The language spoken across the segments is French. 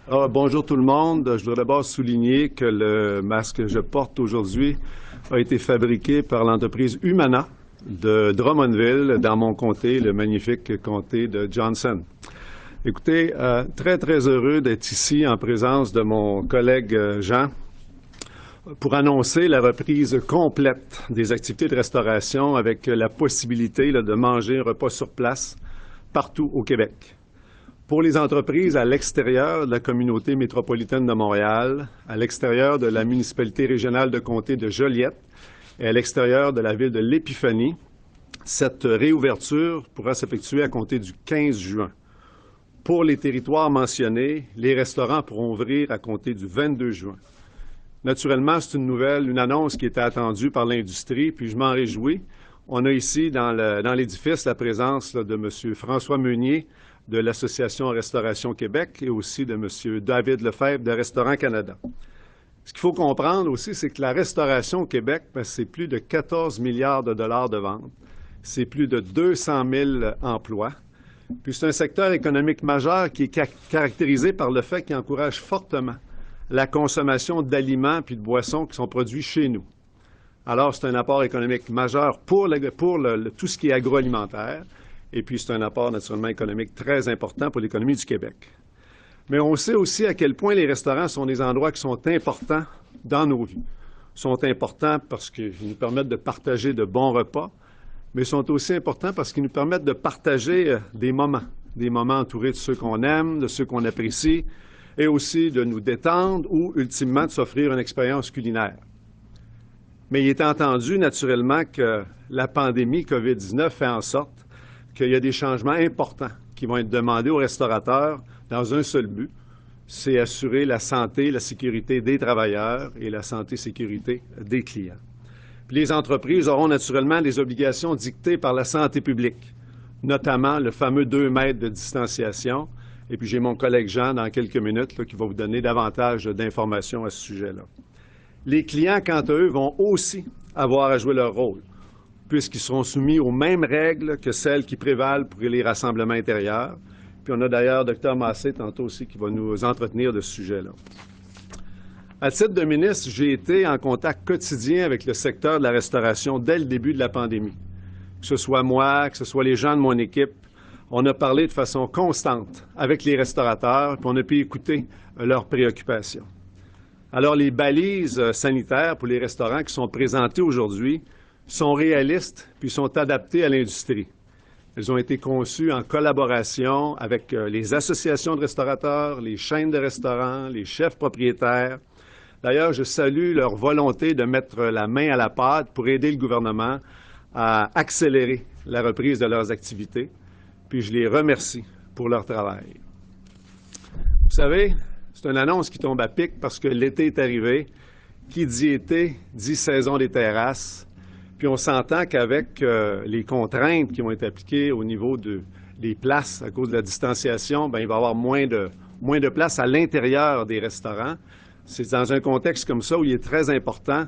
Bonjour tout le monde. Je voudrais d'abord souligner que le masque que je porte aujourd'hui a été fabriqué par l'entreprise Humana de Drummondville, dans mon comté, le magnifique comté de Johnson. Écoutez, très heureux d'être ici en présence de mon collègue Jean pour annoncer la reprise complète des activités de restauration avec la possibilité de manger un repas sur place partout au Québec. Pour les entreprises à l'extérieur de la communauté métropolitaine de Montréal, à l'extérieur de la municipalité régionale de comté de Joliette et à l'extérieur de la ville de l'Épiphanie, cette réouverture pourra s'effectuer à compter du 15 juin. Pour les territoires mentionnés, les restaurants pourront ouvrir à compter du 22 juin. Naturellement, c'est une annonce qui était attendue par l'industrie, puis je m'en réjouis. On a ici dans l'édifice la présence de M. François Meunier, de l'Association Restauration Québec et aussi de M. David Lefebvre de Restaurants Canada. Ce qu'il faut comprendre aussi, c'est que la restauration au Québec, c'est plus de 14 milliards de dollars de ventes. C'est plus de 200 000 emplois. Puis c'est un secteur économique majeur qui est caractérisé par le fait qu'il encourage fortement la consommation d'aliments puis de boissons qui sont produits chez nous. Alors, c'est un apport économique majeur pour tout ce qui est agroalimentaire. Et puis, c'est un apport naturellement économique très important pour l'économie du Québec. Mais on sait aussi à quel point les restaurants sont des endroits qui sont importants dans nos vies. Ils sont importants parce qu'ils nous permettent de partager de bons repas, mais ils sont aussi importants parce qu'ils nous permettent de partager des moments entourés de ceux qu'on aime, de ceux qu'on apprécie, et aussi de nous détendre ou, ultimement, de s'offrir une expérience culinaire. Mais il est entendu, naturellement, que la pandémie COVID-19 fait en sorte qu'il y a des changements importants qui vont être demandés aux restaurateurs dans un seul but, c'est assurer la santé, la sécurité des travailleurs et la santé et sécurité des clients. Puis les entreprises auront naturellement des obligations dictées par la santé publique, notamment le fameux 2 mètres de distanciation. Et puis j'ai mon collègue Jean dans quelques minutes qui va vous donner davantage d'informations à ce sujet-là. Les clients, quant à eux, vont aussi avoir à jouer leur rôle, puisqu'ils seront soumis aux mêmes règles que celles qui prévalent pour les rassemblements intérieurs. Puis on a d'ailleurs Dr Massé tantôt aussi qui va nous entretenir de ce sujet-là. À titre de ministre, j'ai été en contact quotidien avec le secteur de la restauration dès le début de la pandémie. Que ce soit moi, que ce soit les gens de mon équipe, on a parlé de façon constante avec les restaurateurs, puis on a pu écouter leurs préoccupations. Alors, les balises sanitaires pour les restaurants qui sont présentées aujourd'hui sont réalistes puis sont adaptées à l'industrie. Elles ont été conçues en collaboration avec les associations de restaurateurs, les chaînes de restaurants, les chefs propriétaires. D'ailleurs, je salue leur volonté de mettre la main à la pâte pour aider le gouvernement à accélérer la reprise de leurs activités. Puis je les remercie pour leur travail. Vous savez, c'est une annonce qui tombe à pic parce que l'été est arrivé. Qui dit été, dit saison des terrasses. Puis on s'entend qu'avec les contraintes qui ont été appliquées au niveau des places à cause de la distanciation, il va y avoir moins de place à l'intérieur des restaurants. C'est dans un contexte comme ça où il est très important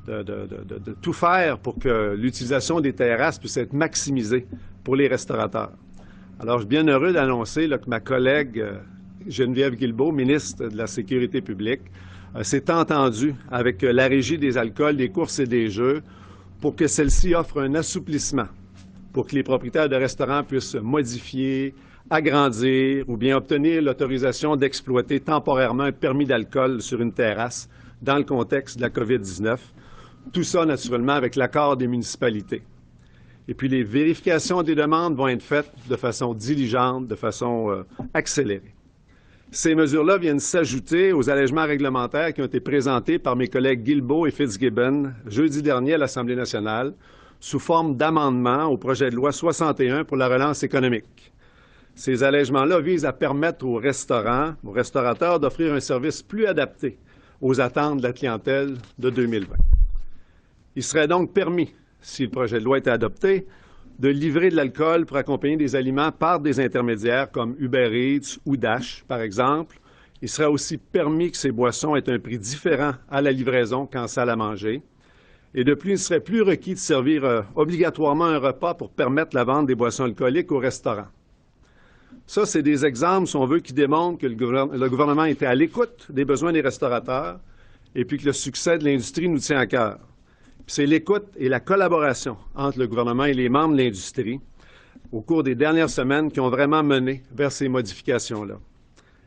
de tout faire pour que l'utilisation des terrasses puisse être maximisée pour les restaurateurs. Alors, je suis bien heureux d'annoncer que ma collègue Geneviève Guilbeault, ministre de la Sécurité publique, s'est entendue avec la Régie des alcools, des courses et des jeux pour que celle-ci offre un assouplissement pour que les propriétaires de restaurants puissent modifier, agrandir ou bien obtenir l'autorisation d'exploiter temporairement un permis d'alcool sur une terrasse dans le contexte de la COVID-19. Tout ça, naturellement, avec l'accord des municipalités. Et puis, les vérifications des demandes vont être faites de façon diligente, de façon accélérée. Ces mesures-là viennent s'ajouter aux allègements réglementaires qui ont été présentés par mes collègues Guilbeault et Fitzgibbon jeudi dernier à l'Assemblée nationale sous forme d'amendement au projet de loi 61 pour la relance économique. Ces allègements-là visent à permettre aux restaurateurs d'offrir un service plus adapté aux attentes de la clientèle de 2020. Il serait donc permis, si le projet de loi était adopté, de livrer de l'alcool pour accompagner des aliments par des intermédiaires comme Uber Eats ou Dash, par exemple. Il serait aussi permis que ces boissons aient un prix différent à la livraison qu'en salle à manger. Et de plus, il ne serait plus requis de servir obligatoirement un repas pour permettre la vente des boissons alcooliques au restaurant. Ça, c'est des exemples, si on veut, qui démontrent que le gouvernement était à l'écoute des besoins des restaurateurs et puis que le succès de l'industrie nous tient à cœur. C'est l'écoute et la collaboration entre le gouvernement et les membres de l'industrie au cours des dernières semaines qui ont vraiment mené vers ces modifications-là.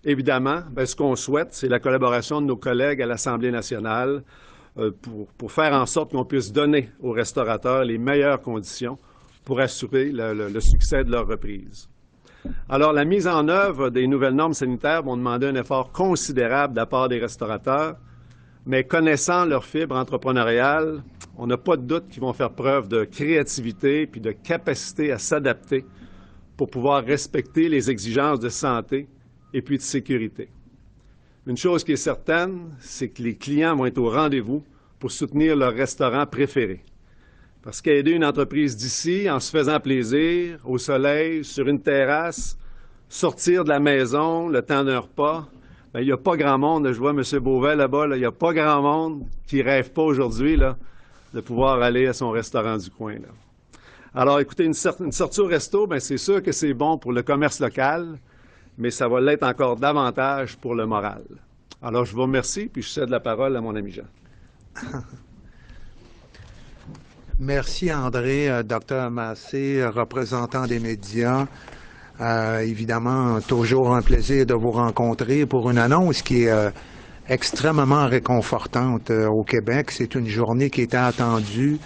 Évidemment, ce qu'on souhaite, c'est la collaboration de nos collègues à l'Assemblée nationale pour faire en sorte qu'on puisse donner aux restaurateurs les meilleures conditions pour assurer le succès de leur reprise. Alors, la mise en œuvre des nouvelles normes sanitaires vont demander un effort considérable de la part des restaurateurs, mais connaissant leur fibre entrepreneuriale, on n'a pas de doute qu'ils vont faire preuve de créativité puis de capacité à s'adapter pour pouvoir respecter les exigences de santé et puis de sécurité. Une chose qui est certaine, c'est que les clients vont être au rendez-vous pour soutenir leur restaurant préféré. Parce qu'aider une entreprise d'ici en se faisant plaisir, au soleil, sur une terrasse, sortir de la maison le temps d'un repas, il n'y a pas grand monde, je vois M. Beauvais là-bas, il n'y a pas grand monde qui ne rêve pas aujourd'hui de pouvoir aller à son restaurant du coin. Là. Alors, écoutez, une sortie au resto, c'est sûr que c'est bon pour le commerce local, mais ça va l'être encore davantage pour le moral. Alors, je vous remercie, puis je cède la parole à mon ami Jean. Merci, André. Dr. Massé, représentant des médias. Évidemment, toujours un plaisir de vous rencontrer pour une annonce qui est extrêmement réconfortante au Québec. C'est une journée qui était attendue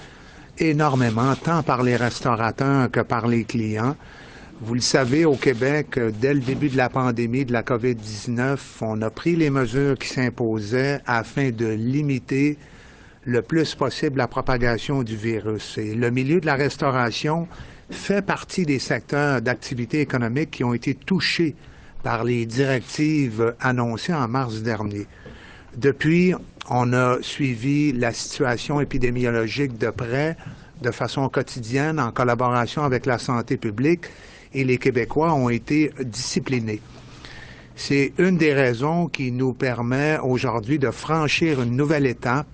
énormément, tant par les restaurateurs que par les clients. Vous le savez, au Québec, dès le début de la pandémie de la COVID-19, on a pris les mesures qui s'imposaient afin de limiter le plus possible la propagation du virus. Et le milieu de la restauration fait partie des secteurs d'activité économique qui ont été touchés par les directives annoncées en mars dernier. Depuis, on a suivi la situation épidémiologique de près, de façon quotidienne, en collaboration avec la santé publique, et les Québécois ont été disciplinés. C'est une des raisons qui nous permet aujourd'hui de franchir une nouvelle étape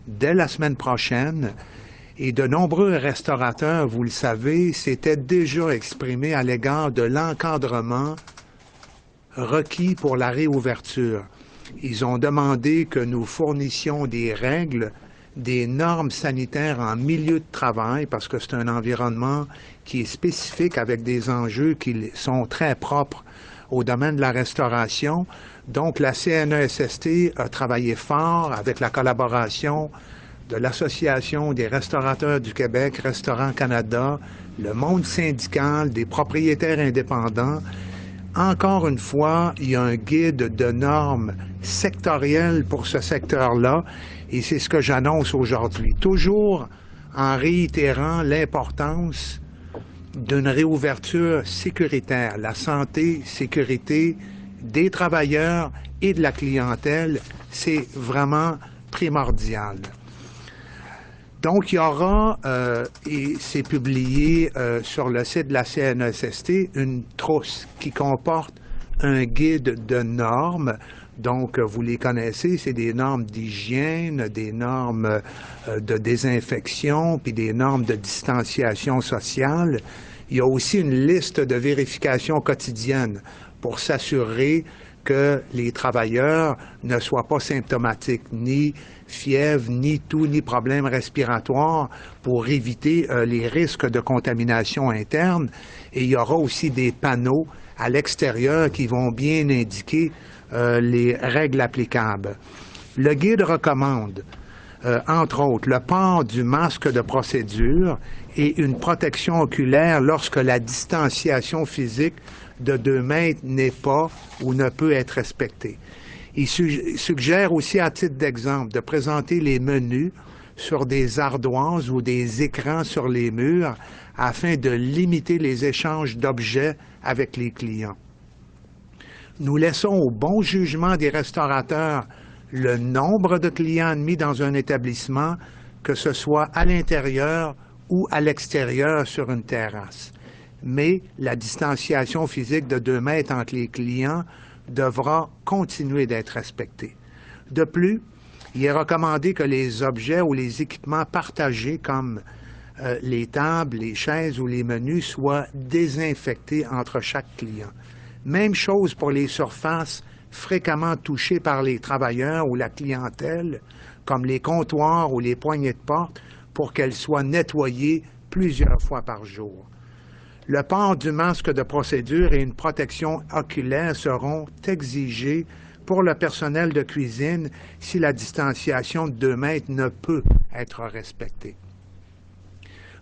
dès la semaine prochaine. Et de nombreux restaurateurs, vous le savez, s'étaient déjà exprimés à l'égard de l'encadrement requis pour la réouverture. Ils ont demandé que nous fournissions des règles, des normes sanitaires en milieu de travail, parce que c'est un environnement qui est spécifique avec des enjeux qui sont très propres au domaine de la restauration. Donc, la CNESST a travaillé fort avec la collaboration de l'Association des restaurateurs du Québec, Restaurants Canada, le monde syndical, des propriétaires indépendants. Encore une fois, il y a un guide de normes sectorielles pour ce secteur-là, et c'est ce que j'annonce aujourd'hui. Toujours en réitérant l'importance d'une réouverture sécuritaire. La santé, sécurité des travailleurs et de la clientèle, c'est vraiment primordial. Donc, il y aura, et c'est publié sur le site de la CNESST, une trousse qui comporte un guide de normes. Donc, vous les connaissez, c'est des normes d'hygiène, des normes de désinfection, puis des normes de distanciation sociale. Il y a aussi une liste de vérifications quotidiennes pour s'assurer que les travailleurs ne soient pas symptomatiques, ni fièvre, ni toux, ni problèmes respiratoires, pour éviter les risques de contamination interne. Et il y aura aussi des panneaux à l'extérieur qui vont bien indiquer les règles applicables. Le guide recommande, entre autres, le port du masque de procédure et une protection oculaire lorsque la distanciation physique de 2 mètres n'est pas ou ne peut être respectée. Il suggère aussi, à titre d'exemple, de présenter les menus sur des ardoises ou des écrans sur les murs afin de limiter les échanges d'objets avec les clients. Nous laissons au bon jugement des restaurateurs le nombre de clients admis dans un établissement, que ce soit à l'intérieur ou à l'extérieur sur une terrasse. Mais la distanciation physique de 2 mètres entre les clients devra continuer d'être respectée. De plus, il est recommandé que les objets ou les équipements partagés comme les tables, les chaises ou les menus soient désinfectés entre chaque client. Même chose pour les surfaces fréquemment touchées par les travailleurs ou la clientèle, comme les comptoirs ou les poignées de porte, pour qu'elles soient nettoyées plusieurs fois par jour. Le port du masque de procédure et une protection oculaire seront exigés pour le personnel de cuisine si la distanciation de 2 mètres ne peut être respectée.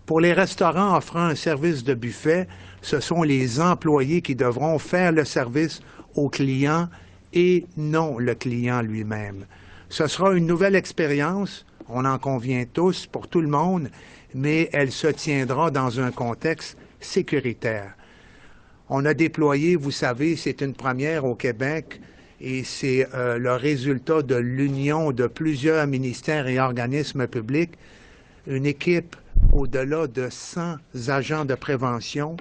Pour les restaurants offrant un service de buffet, ce sont les employés qui devront faire le service au client et non le client lui-même. Ce sera une nouvelle expérience, on en convient tous, pour tout le monde, mais elle se tiendra dans un contexte sécuritaire. On a déployé, vous savez, c'est une première au Québec, et c'est le résultat de l'union de plusieurs ministères et organismes publics, une équipe au-delà de 100 agents de prévention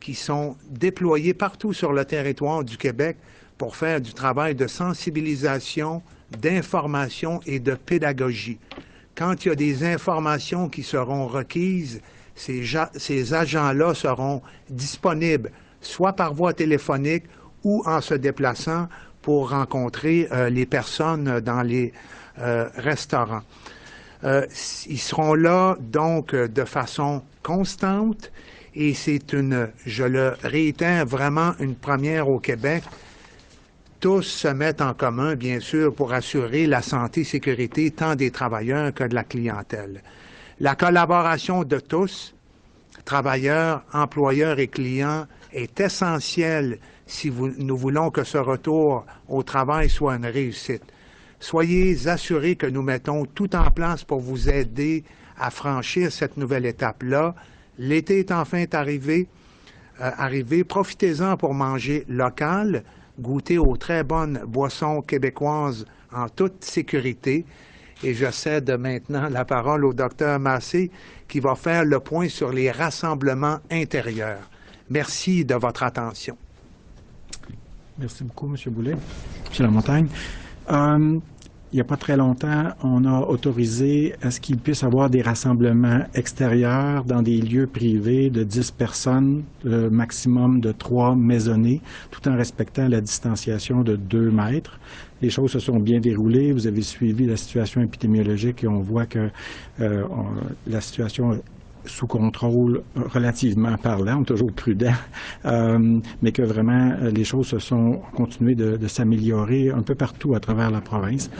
qui sont déployés partout sur le territoire du Québec pour faire du travail de sensibilisation, d'information et de pédagogie. Quand il y a des informations qui seront requises, ces agents-là seront disponibles, soit par voie téléphonique ou en se déplaçant pour rencontrer les personnes dans les restaurants. Ils seront là, donc, de façon constante et c'est je le réitère, vraiment une première au Québec. Tous se mettent en commun, bien sûr, pour assurer la santé et sécurité tant des travailleurs que de la clientèle. La collaboration de tous, travailleurs, employeurs et clients, est essentielle si nous voulons que ce retour au travail soit une réussite. Soyez assurés que nous mettons tout en place pour vous aider à franchir cette nouvelle étape-là. L'été est enfin arrivé. Profitez-en pour manger local, goûter aux très bonnes boissons québécoises en toute sécurité. Et je cède maintenant la parole au Dr Massé qui va faire le point sur les rassemblements intérieurs. Merci de votre attention. Merci beaucoup, M. Boulet. M. Lamontagne. Il n'y a pas très longtemps, on a autorisé à ce qu'il puisse y avoir des rassemblements extérieurs dans des lieux privés de 10 personnes, le maximum de 3 maisonnées, tout en respectant la distanciation de 2 mètres. Les choses se sont bien déroulées. Vous avez suivi la situation épidémiologique et on voit que la situation est sous contrôle relativement parlant, on est toujours prudent, mais que vraiment les choses sont continuées de s'améliorer un peu partout à travers la province.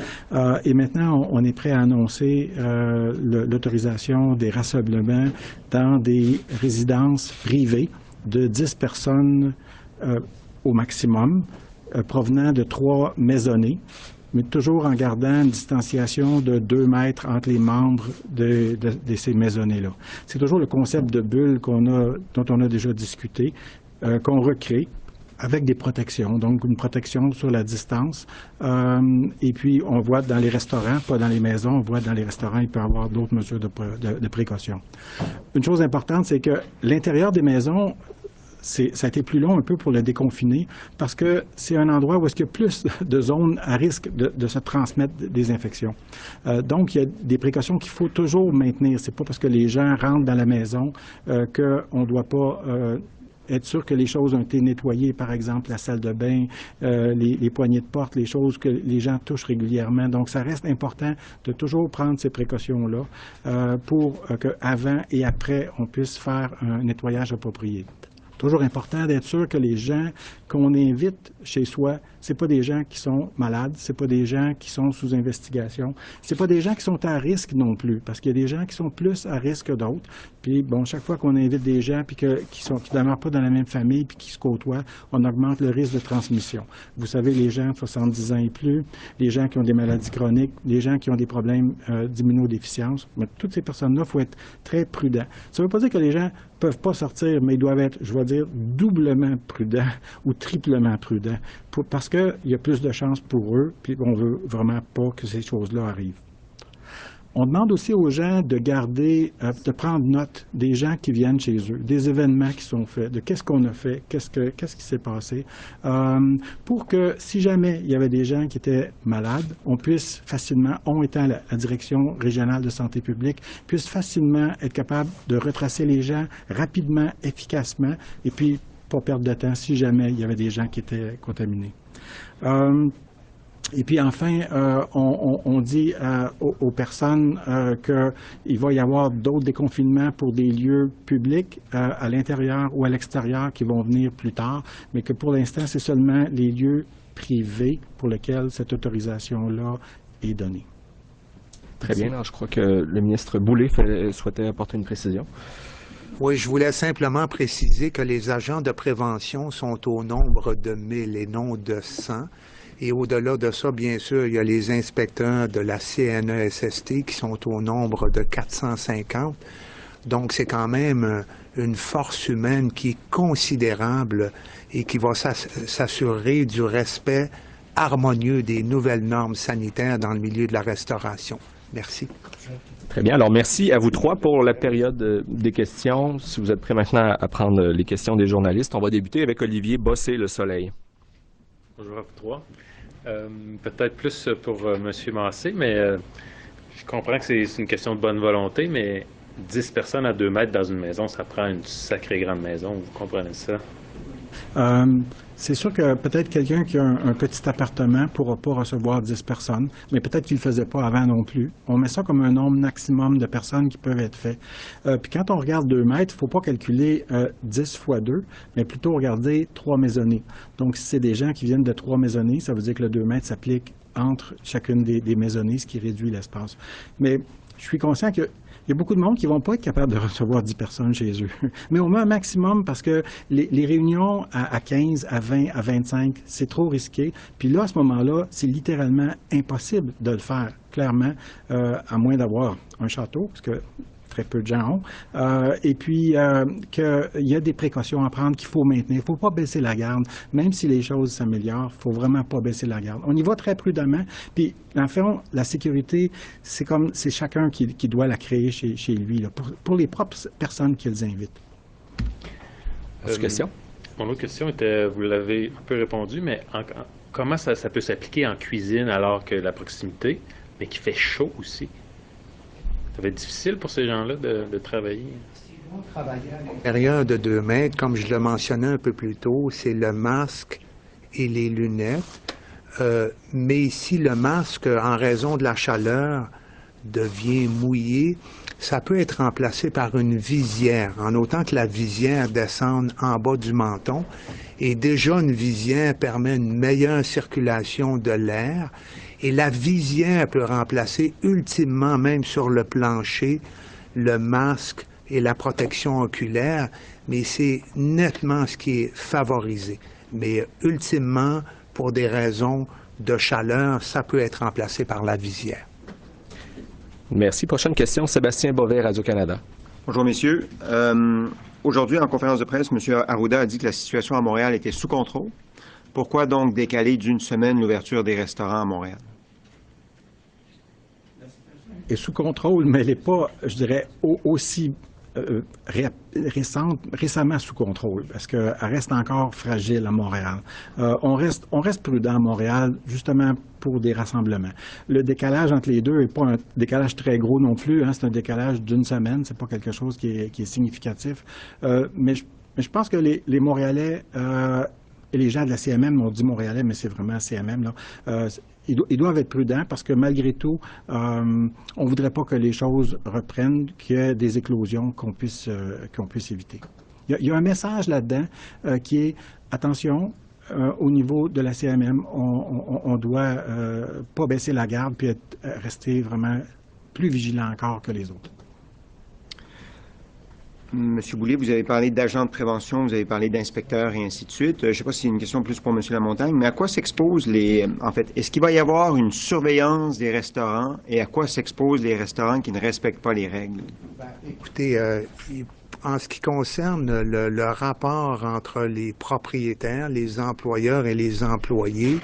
Et maintenant, on est prêt à annoncer l'autorisation des rassemblements dans des résidences privées de 10 personnes au maximum, provenant de 3 maisonnées, mais toujours en gardant une distanciation de 2 mètres entre les membres de ces maisonnées-là. C'est toujours le concept de bulle dont on a déjà discuté, qu'on recrée avec des protections, donc une protection sur la distance. Et puis, on voit dans les restaurants, pas dans les maisons, on voit dans les restaurants, il peut y avoir d'autres mesures de précaution. Une chose importante, c'est que l'intérieur des maisons, ça a été plus long un peu pour le déconfiner parce que c'est un endroit où est-ce qu'il y a plus de zones à risque de se transmettre des infections. Donc, il y a des précautions qu'il faut toujours maintenir. C'est pas parce que les gens rentrent dans la maison qu'on ne doit pas être sûr que les choses ont été nettoyées, par exemple la salle de bain, les poignées de porte, les choses que les gens touchent régulièrement. Donc, ça reste important de toujours prendre ces précautions-là pour qu'avant et après, on puisse faire un nettoyage approprié. Toujours important d'être sûr que les gens qu'on invite chez soi, c'est pas des gens qui sont malades, c'est pas des gens qui sont sous investigation, c'est pas des gens qui sont à risque non plus, parce qu'il y a des gens qui sont plus à risque que d'autres. Puis bon, chaque fois qu'on invite des gens puis qui ne demeurent pas dans la même famille puis qui se côtoient, on augmente le risque de transmission. Vous savez, les gens de 70 ans et plus, les gens qui ont des maladies chroniques, les gens qui ont des problèmes d'immunodéficience, mais toutes ces personnes-là, il faut être très prudent. Ça ne veut pas dire que les gens peuvent pas sortir, mais ils doivent être, je vais dire, doublement prudents ou triplement prudents, parce qu'il y a plus de chances pour eux, puis on veut vraiment pas que ces choses-là arrivent. On demande aussi aux gens de garder, de prendre note des gens qui viennent chez eux, des événements qui sont faits, de qu'est-ce qu'on a fait, qu'est-ce qui s'est passé, pour que si jamais il y avait des gens qui étaient malades, on puisse facilement, on étant la direction régionale de santé publique, puisse facilement être capable de retracer les gens rapidement, efficacement, et puis pas perdre de temps si jamais il y avait des gens qui étaient contaminés. Et puis enfin, on dit aux personnes qu'il va y avoir d'autres déconfinements pour des lieux publics à l'intérieur ou à l'extérieur qui vont venir plus tard, mais que pour l'instant, c'est seulement les lieux privés pour lesquels cette autorisation-là est donnée. Très bien. Alors, je crois que le ministre Boulay souhaitait apporter une précision. Oui, je voulais simplement préciser que les agents de prévention sont au nombre de 1000 et non de 100. Et au-delà de ça, bien sûr, il y a les inspecteurs de la CNESST qui sont au nombre de 450. Donc, c'est quand même une force humaine qui est considérable et qui va s'assurer du respect harmonieux des nouvelles normes sanitaires dans le milieu de la restauration. Merci. Très bien. Alors, merci à vous trois pour la période des questions. Si vous êtes prêts maintenant à prendre les questions des journalistes, on va débuter avec Olivier Bossé-Le Soleil. Bonjour à vous trois. Peut-être plus pour M. Massé, mais je comprends que c'est une question de bonne volonté, mais 10 personnes à 2 mètres dans une maison, ça prend une sacrée grande maison. Vous comprenez ça? C'est sûr que peut-être quelqu'un qui a un petit appartement ne pourra pas recevoir 10 personnes, mais peut-être qu'il ne le faisait pas avant non plus. On met ça comme un nombre maximum de personnes qui peuvent être faites. Puis quand on regarde 2 mètres, il ne faut pas calculer 10 fois 2, mais plutôt regarder 3 maisonnées. Donc, si c'est des gens qui viennent de 3 maisonnées, ça veut dire que le 2 mètres s'applique entre chacune des maisonnées, ce qui réduit l'espace. Mais je suis conscient que il y a beaucoup de monde qui ne vont pas être capables de recevoir 10 personnes chez eux. Mais on met un maximum parce que les réunions à 15, à 20, à 25, c'est trop risqué. Puis là, à ce moment-là, c'est littéralement impossible de le faire, clairement, à moins d'avoir un château, parce que très peu de gens ont, et puis qu'il y a des précautions à prendre qu'il faut maintenir. Il ne faut pas baisser la garde. Même si les choses s'améliorent, il ne faut vraiment pas baisser la garde. On y va très prudemment. Puis, en fait, la sécurité, c'est chacun qui doit la créer chez lui, là, pour les propres personnes qu'ils invitent. Autre question? Mon autre question était, vous l'avez un peu répondu, mais comment ça peut s'appliquer en cuisine alors que la proximité, mais qu'il fait chaud aussi? Ça va être difficile pour ces gens-là de travailler. Si on travaillait à l'intérieur de 2 mètres, comme je le mentionnais un peu plus tôt, c'est le masque et les lunettes. Mais si le masque, en raison de la chaleur, devient mouillé, ça peut être remplacé par une visière, en autant que la visière descende en bas du menton. Et déjà, une visière permet une meilleure circulation de l'air. Et la visière peut remplacer ultimement, même sur le plancher, le masque et la protection oculaire, mais c'est nettement ce qui est favorisé. Mais ultimement, pour des raisons de chaleur, ça peut être remplacé par la visière. Merci. Prochaine question, Sébastien Bovet, Radio-Canada. Bonjour, messieurs. Aujourd'hui, en conférence de presse, M. Arruda a dit que la situation à Montréal était sous contrôle. Pourquoi donc décaler d'une semaine l'ouverture des restaurants à Montréal? Est sous contrôle, mais elle n'est pas, je dirais, aussi récemment sous contrôle, parce qu'elle reste encore fragile à Montréal. On reste prudent à Montréal, justement pour des rassemblements. Le décalage entre les deux n'est pas un décalage très gros non plus, hein, c'est un décalage d'une semaine, c'est pas quelque chose qui est significatif. Mais je pense que les Montréalais et les gens de la CMM, on dit Montréalais, mais c'est vraiment CMM, là, ils doivent être prudents parce que malgré tout, on ne voudrait pas que les choses reprennent, qu'il y ait des éclosions qu'on puisse éviter. Il y a un message là-dedans qui est, attention, au niveau de la CMM, on doit pas baisser la garde puis rester vraiment plus vigilant encore que les autres. Monsieur Boulay, vous avez parlé d'agents de prévention, vous avez parlé d'inspecteurs et ainsi de suite. Je ne sais pas si c'est une question plus pour M. Lamontagne, mais à quoi s'exposent en fait, est-ce qu'il va y avoir une surveillance des restaurants et à quoi s'exposent les restaurants qui ne respectent pas les règles? Écoutez, en ce qui concerne le rapport entre les propriétaires, les employeurs et les employés,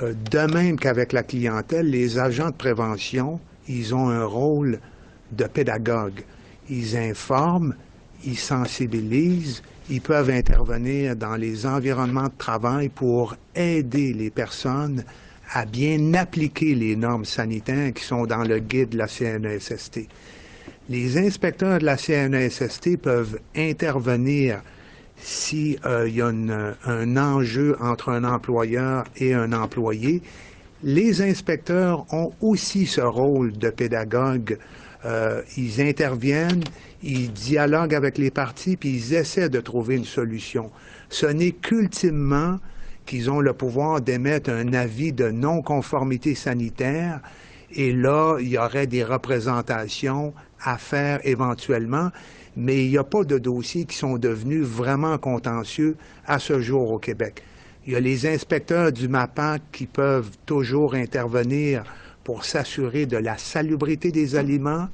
de même qu'avec la clientèle, les agents de prévention, ils ont un rôle de pédagogue. Ils informent, ils sensibilisent, ils peuvent intervenir dans les environnements de travail pour aider les personnes à bien appliquer les normes sanitaires qui sont dans le guide de la CNESST. Les inspecteurs de la CNESST peuvent intervenir si il y a un enjeu entre un employeur et un employé. Les inspecteurs ont aussi ce rôle de pédagogue. Ils interviennent, ils dialoguent avec les parties, puis ils essaient de trouver une solution. Ce n'est qu'ultimement qu'ils ont le pouvoir d'émettre un avis de non-conformité sanitaire, et là, il y aurait des représentations à faire éventuellement, mais il n'y a pas de dossiers qui sont devenus vraiment contentieux à ce jour au Québec. Il y a les inspecteurs du MAPAC qui peuvent toujours intervenir pour s'assurer de la salubrité des aliments,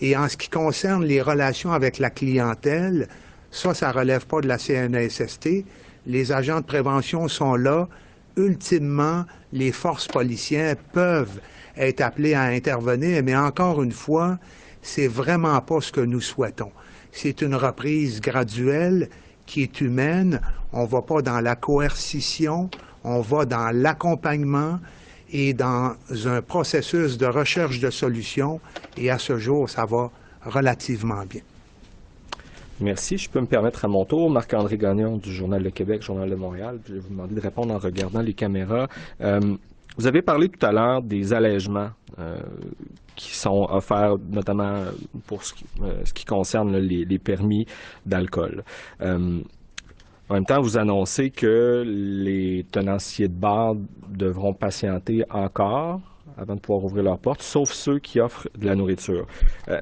et en ce qui concerne les relations avec la clientèle, ça relève pas de la CNESST. Les agents de prévention sont là. Ultimement, les forces policières peuvent être appelées à intervenir, mais encore une fois, c'est vraiment pas ce que nous souhaitons. C'est une reprise graduelle qui est humaine. On va pas dans la coercition, on va dans l'accompagnement et dans un processus de recherche de solutions. Et à ce jour, ça va relativement bien. Merci. Je peux me permettre à mon tour, Marc-André Gagnon du Journal de Québec, Journal de Montréal. Je vais vous demander de répondre en regardant les caméras. Vous avez parlé tout à l'heure des allègements qui sont offerts notamment pour ce qui concerne les permis d'alcool. En même temps, vous annoncez que les tenanciers de bar devront patienter encore avant de pouvoir ouvrir leurs portes, sauf ceux qui offrent de la nourriture.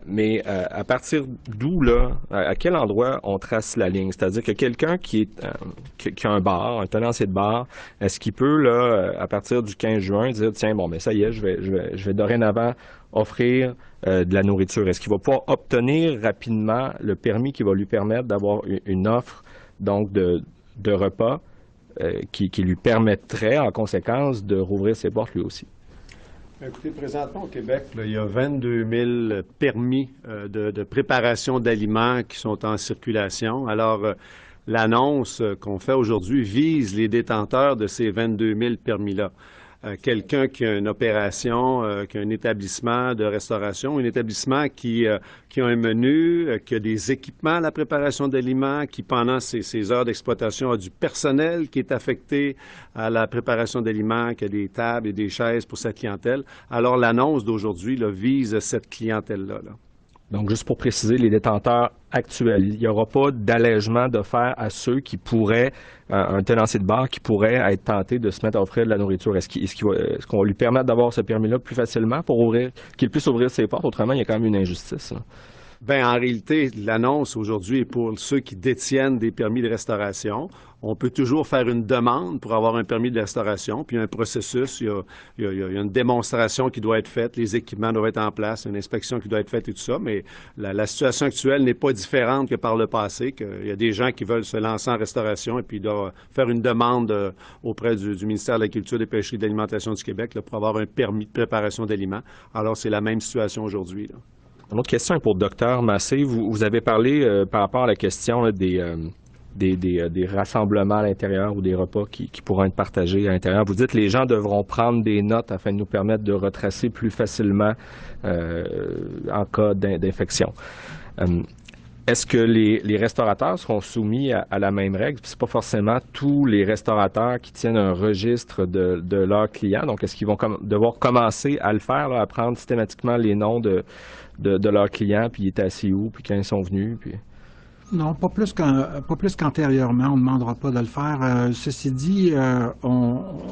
Mais à partir d'où, là, à quel endroit on trace la ligne? C'est-à-dire que quelqu'un qui a un bar, un tenancier de bar, est-ce qu'il peut, là, à partir du 15 juin, dire, tiens, bon, mais ça y est, je vais dorénavant offrir de la nourriture? Est-ce qu'il va pouvoir obtenir rapidement le permis qui va lui permettre d'avoir une offre, donc, de repas qui lui permettrait, en conséquence, de rouvrir ses portes lui aussi? Écoutez, présentement au Québec, là, il y a 22 000 permis de préparation d'aliments qui sont en circulation. Alors, l'annonce qu'on fait aujourd'hui vise les détenteurs de ces 22 000 permis-là. Quelqu'un qui a une opération, qui a un établissement de restauration, un établissement qui a un menu, qui a des équipements à la préparation d'aliments, qui pendant ses heures d'exploitation a du personnel qui est affecté à la préparation d'aliments, qui a des tables et des chaises pour sa clientèle. Alors l'annonce d'aujourd'hui là, vise cette clientèle-là. Là. Donc, juste pour préciser, les détenteurs actuels, il n'y aura pas d'allègement d'offert à ceux qui pourraient, un tenancier de bar qui pourrait être tenté de se mettre à offrir de la nourriture. Est-ce qu'on va lui permettre d'avoir ce permis-là plus facilement pour qu'il puisse ouvrir ses portes? Autrement, il y a quand même une injustice. Là. Bien, en réalité, l'annonce aujourd'hui est pour ceux qui détiennent des permis de restauration. On peut toujours faire une demande pour avoir un permis de restauration, puis il y a un processus, il y a une démonstration qui doit être faite, les équipements doivent être en place, une inspection qui doit être faite et tout ça, mais la situation actuelle n'est pas différente que par le passé, qu'il y a des gens qui veulent se lancer en restauration et puis ils doivent faire une demande auprès du ministère de la Culture, des Pêcheries et de l'Alimentation du Québec là, pour avoir un permis de préparation d'aliments. Alors, c'est la même situation aujourd'hui. Là. Une autre question est pour le Dr Massé. Vous avez parlé par rapport à la question là, des rassemblements à l'intérieur ou des repas qui pourront être partagés à l'intérieur. Vous dites que les gens devront prendre des notes afin de nous permettre de retracer plus facilement en cas d'infection. Est-ce que les restaurateurs seront soumis à la même règle? Ce n'est pas forcément tous les restaurateurs qui tiennent un registre de leurs clients. Donc, est-ce qu'ils vont devoir commencer à le faire, là, à prendre systématiquement les noms de leurs clients, puis ils étaient assis où, puis quand ils sont venus? Puis... Non, pas plus qu'antérieurement. On ne demandera pas de le faire. Ceci dit,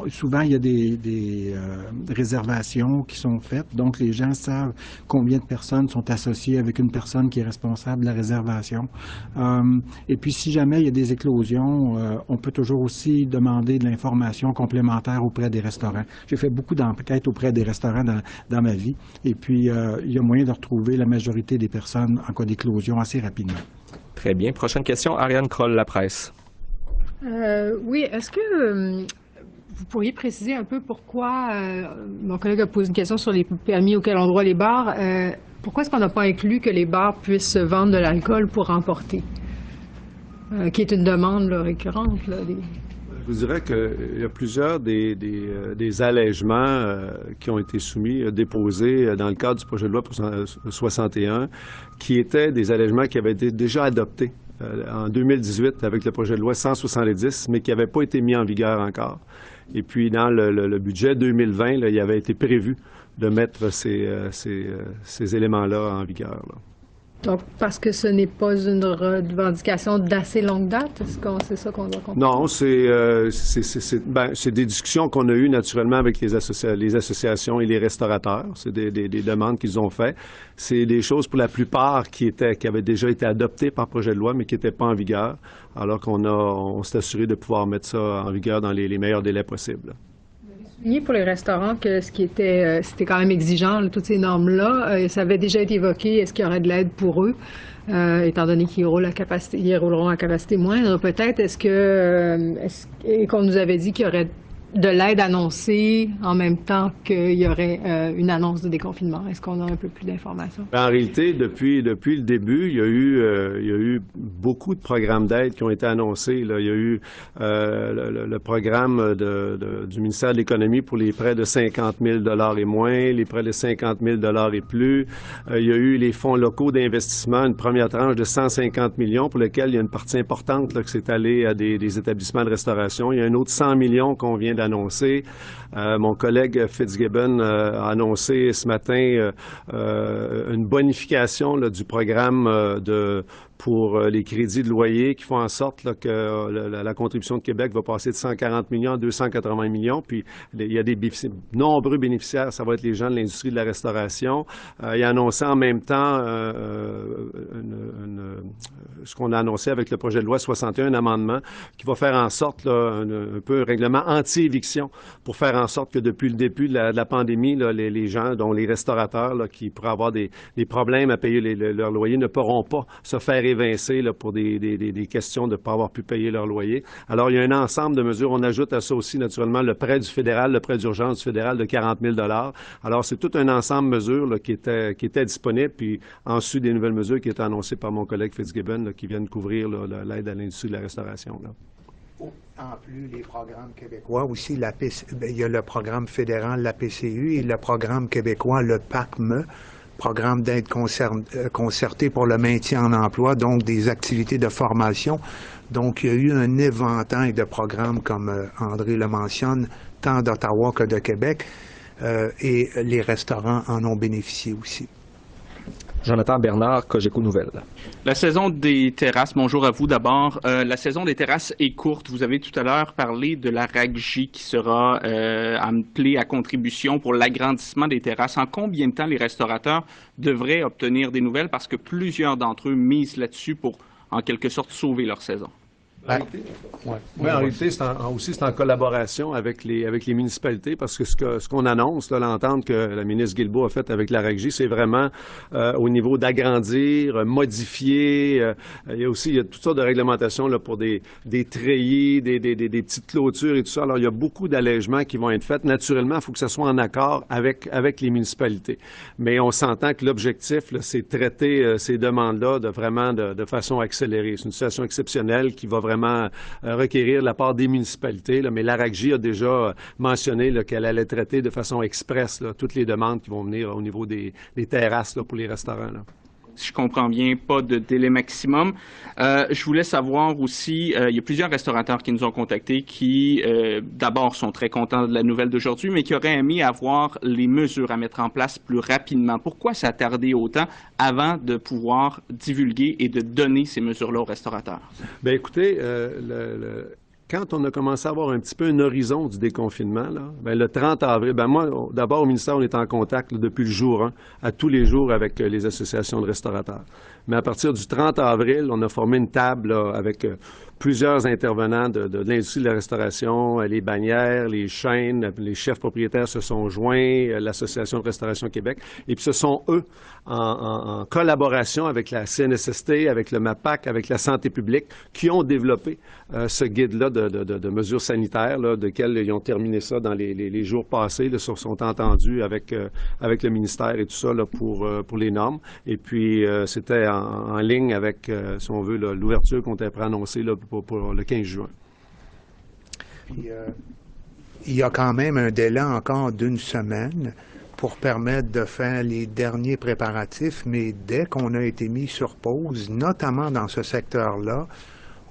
souvent, il y a des réservations qui sont faites. Donc, les gens savent combien de personnes sont associées avec une personne qui est responsable de la réservation. Et puis, si jamais il y a des éclosions, on peut toujours aussi demander de l'information complémentaire auprès des restaurants. J'ai fait beaucoup d'enquêtes auprès des restaurants dans ma vie. Et puis, il y a moyen de retrouver la majorité des personnes en cas d'éclosion assez rapidement. Très bien. Prochaine question, Ariane Kroll, La Presse. Oui, est-ce que vous pourriez préciser un peu pourquoi, mon collègue a posé une question sur les permis auxquels ont droit les bars, pourquoi est-ce qu'on n'a pas inclus que les bars puissent vendre de l'alcool pour emporter, qui est une demande là, récurrente là, Je vous dirais qu'il y a plusieurs des allègements qui ont été soumis, déposés dans le cadre du projet de loi 61, qui étaient des allègements qui avaient été déjà adoptés en 2018 avec le projet de loi 170, mais qui n'avait pas été mis en vigueur encore. Et puis, dans le budget 2020, là, il avait été prévu de mettre ces éléments-là en vigueur, là. Donc, parce que ce n'est pas une revendication d'assez longue date, c'est ça qu'on doit comprendre? Non, c'est des discussions qu'on a eues naturellement avec les associations et les restaurateurs. C'est des demandes qu'ils ont faites. C'est des choses pour la plupart qui avaient déjà été adoptées par projet de loi, mais qui n'étaient pas en vigueur, alors on s'est assuré de pouvoir mettre ça en vigueur dans les meilleurs délais possibles. Pour les restaurants, que c'était quand même exigeant, là, toutes ces normes-là, ça avait déjà été évoqué. Est-ce qu'il y aurait de l'aide pour eux, étant donné qu'ils rouleront à capacité moindre? Peut-être, et qu'on nous avait dit qu'il y aurait de l'aide annoncée en même temps qu'il y aurait une annonce de déconfinement. Est-ce qu'on a un peu plus d'informations? En réalité, depuis le début, il y a eu beaucoup de programmes d'aide qui ont été annoncés. Là. Il y a eu le programme du ministère de l'Économie pour les prêts de 50 000 $ et moins, les prêts de 50 000 $ et plus. Il y a eu les fonds locaux d'investissement, une première tranche de 150 millions pour lequel il y a une partie importante là, qui s'est allée à des établissements de restauration. Il y a un autre 100 millions qu'on vient d'annoncer. Mon collègue Fitzgibbon a annoncé ce matin une bonification là, du programme pour les crédits de loyer qui font en sorte là, que la contribution de Québec va passer de 140 millions à 280 millions. Puis il y a des nombreux bénéficiaires, ça va être les gens de l'industrie de la restauration. Il a annoncé en même temps ce qu'on a annoncé avec le projet de loi 61, un amendement qui va faire en sorte là, un peu un règlement anti-éviction pour faire en sorte que depuis le début de la pandémie, là, les gens, dont les restaurateurs là, qui pourraient avoir des problèmes à payer leur loyer, ne pourront pas se faire évincer là, pour des questions de ne pas avoir pu payer leur loyer. Alors, il y a un ensemble de mesures. On ajoute à ça aussi, naturellement, le prêt du fédéral, le prêt d'urgence du fédéral de 40 000 $. Alors, c'est tout un ensemble de mesures là, qui étaient disponibles. Puis, ensuite, des nouvelles mesures qui étaient annoncées par mon collègue Fitzgibbon là, qui viennent couvrir l'aide à l'industrie de la restauration, là. En plus, les programmes québécois aussi, il y a le programme fédéral, la PCU, et le programme québécois, le PACME, programme d'aide concertée pour le maintien en emploi, donc des activités de formation. Donc, il y a eu un éventail de programmes, comme André le mentionne, tant d'Ottawa que de Québec, et les restaurants en ont bénéficié aussi. Jonathan Bernard, Cogeco Nouvelles. La saison des terrasses, bonjour à vous d'abord. La saison des terrasses est courte. Vous avez tout à l'heure parlé de la RAGGI qui sera appelée à contribution pour l'agrandissement des terrasses. En combien de temps les restaurateurs devraient obtenir des nouvelles parce que plusieurs d'entre eux misent là-dessus pour, en quelque sorte, sauver leur saison? En réalité, c'est en collaboration avec les municipalités parce que ce qu'on annonce, l'entente que la ministre Guilbeault a faite avec la RAGGI, c'est vraiment au niveau d'agrandir, modifier. Il y a toutes sortes de réglementations là, pour des treillis, des petites clôtures et tout ça. Alors, il y a beaucoup d'allègements qui vont être faits. Naturellement, il faut que ça soit en accord avec les municipalités. Mais on s'entend que l'objectif, là, c'est de traiter ces demandes-là de façon accélérée. C'est une situation exceptionnelle qui va vraiment requérir la part des municipalités. Là, mais la RAGGI a déjà mentionné là, qu'elle allait traiter de façon express là, toutes les demandes qui vont venir au niveau des terrasses là, pour les restaurants. Là. Si je comprends bien, pas de délai maximum. Je voulais savoir aussi, il y a plusieurs restaurateurs qui nous ont contactés qui, d'abord, sont très contents de la nouvelle d'aujourd'hui, mais qui auraient aimé avoir les mesures à mettre en place plus rapidement. Pourquoi ça a tardé autant avant de pouvoir divulguer et de donner ces mesures-là aux restaurateurs? Bien, écoutez, quand on a commencé à avoir un petit peu un horizon du déconfinement, là, le 30 avril, moi, d'abord, au ministère, on est en contact là, depuis le jour 1, à tous les jours avec les associations de restaurateurs. Mais à partir du 30 avril, on a formé une table là, avec plusieurs intervenants de l'industrie de la restauration, les bannières, les chaînes, les chefs propriétaires se sont joints, l'Association de restauration Québec. Et puis ce sont eux, en collaboration avec la CNSST, avec le MAPAC, avec la santé publique, qui ont développé ce guide-là de mesures sanitaires, là, desquels ils ont terminé ça dans les jours passés, là, se sont entendus avec le ministère et tout ça là, pour les normes. Et puis c'était en ligne avec, si on veut, l'ouverture qu'on était prêt à annoncer là, pour le 15 juin. Puis, il y a quand même un délai encore d'une semaine pour permettre de faire les derniers préparatifs, mais dès qu'on a été mis sur pause, notamment dans ce secteur-là,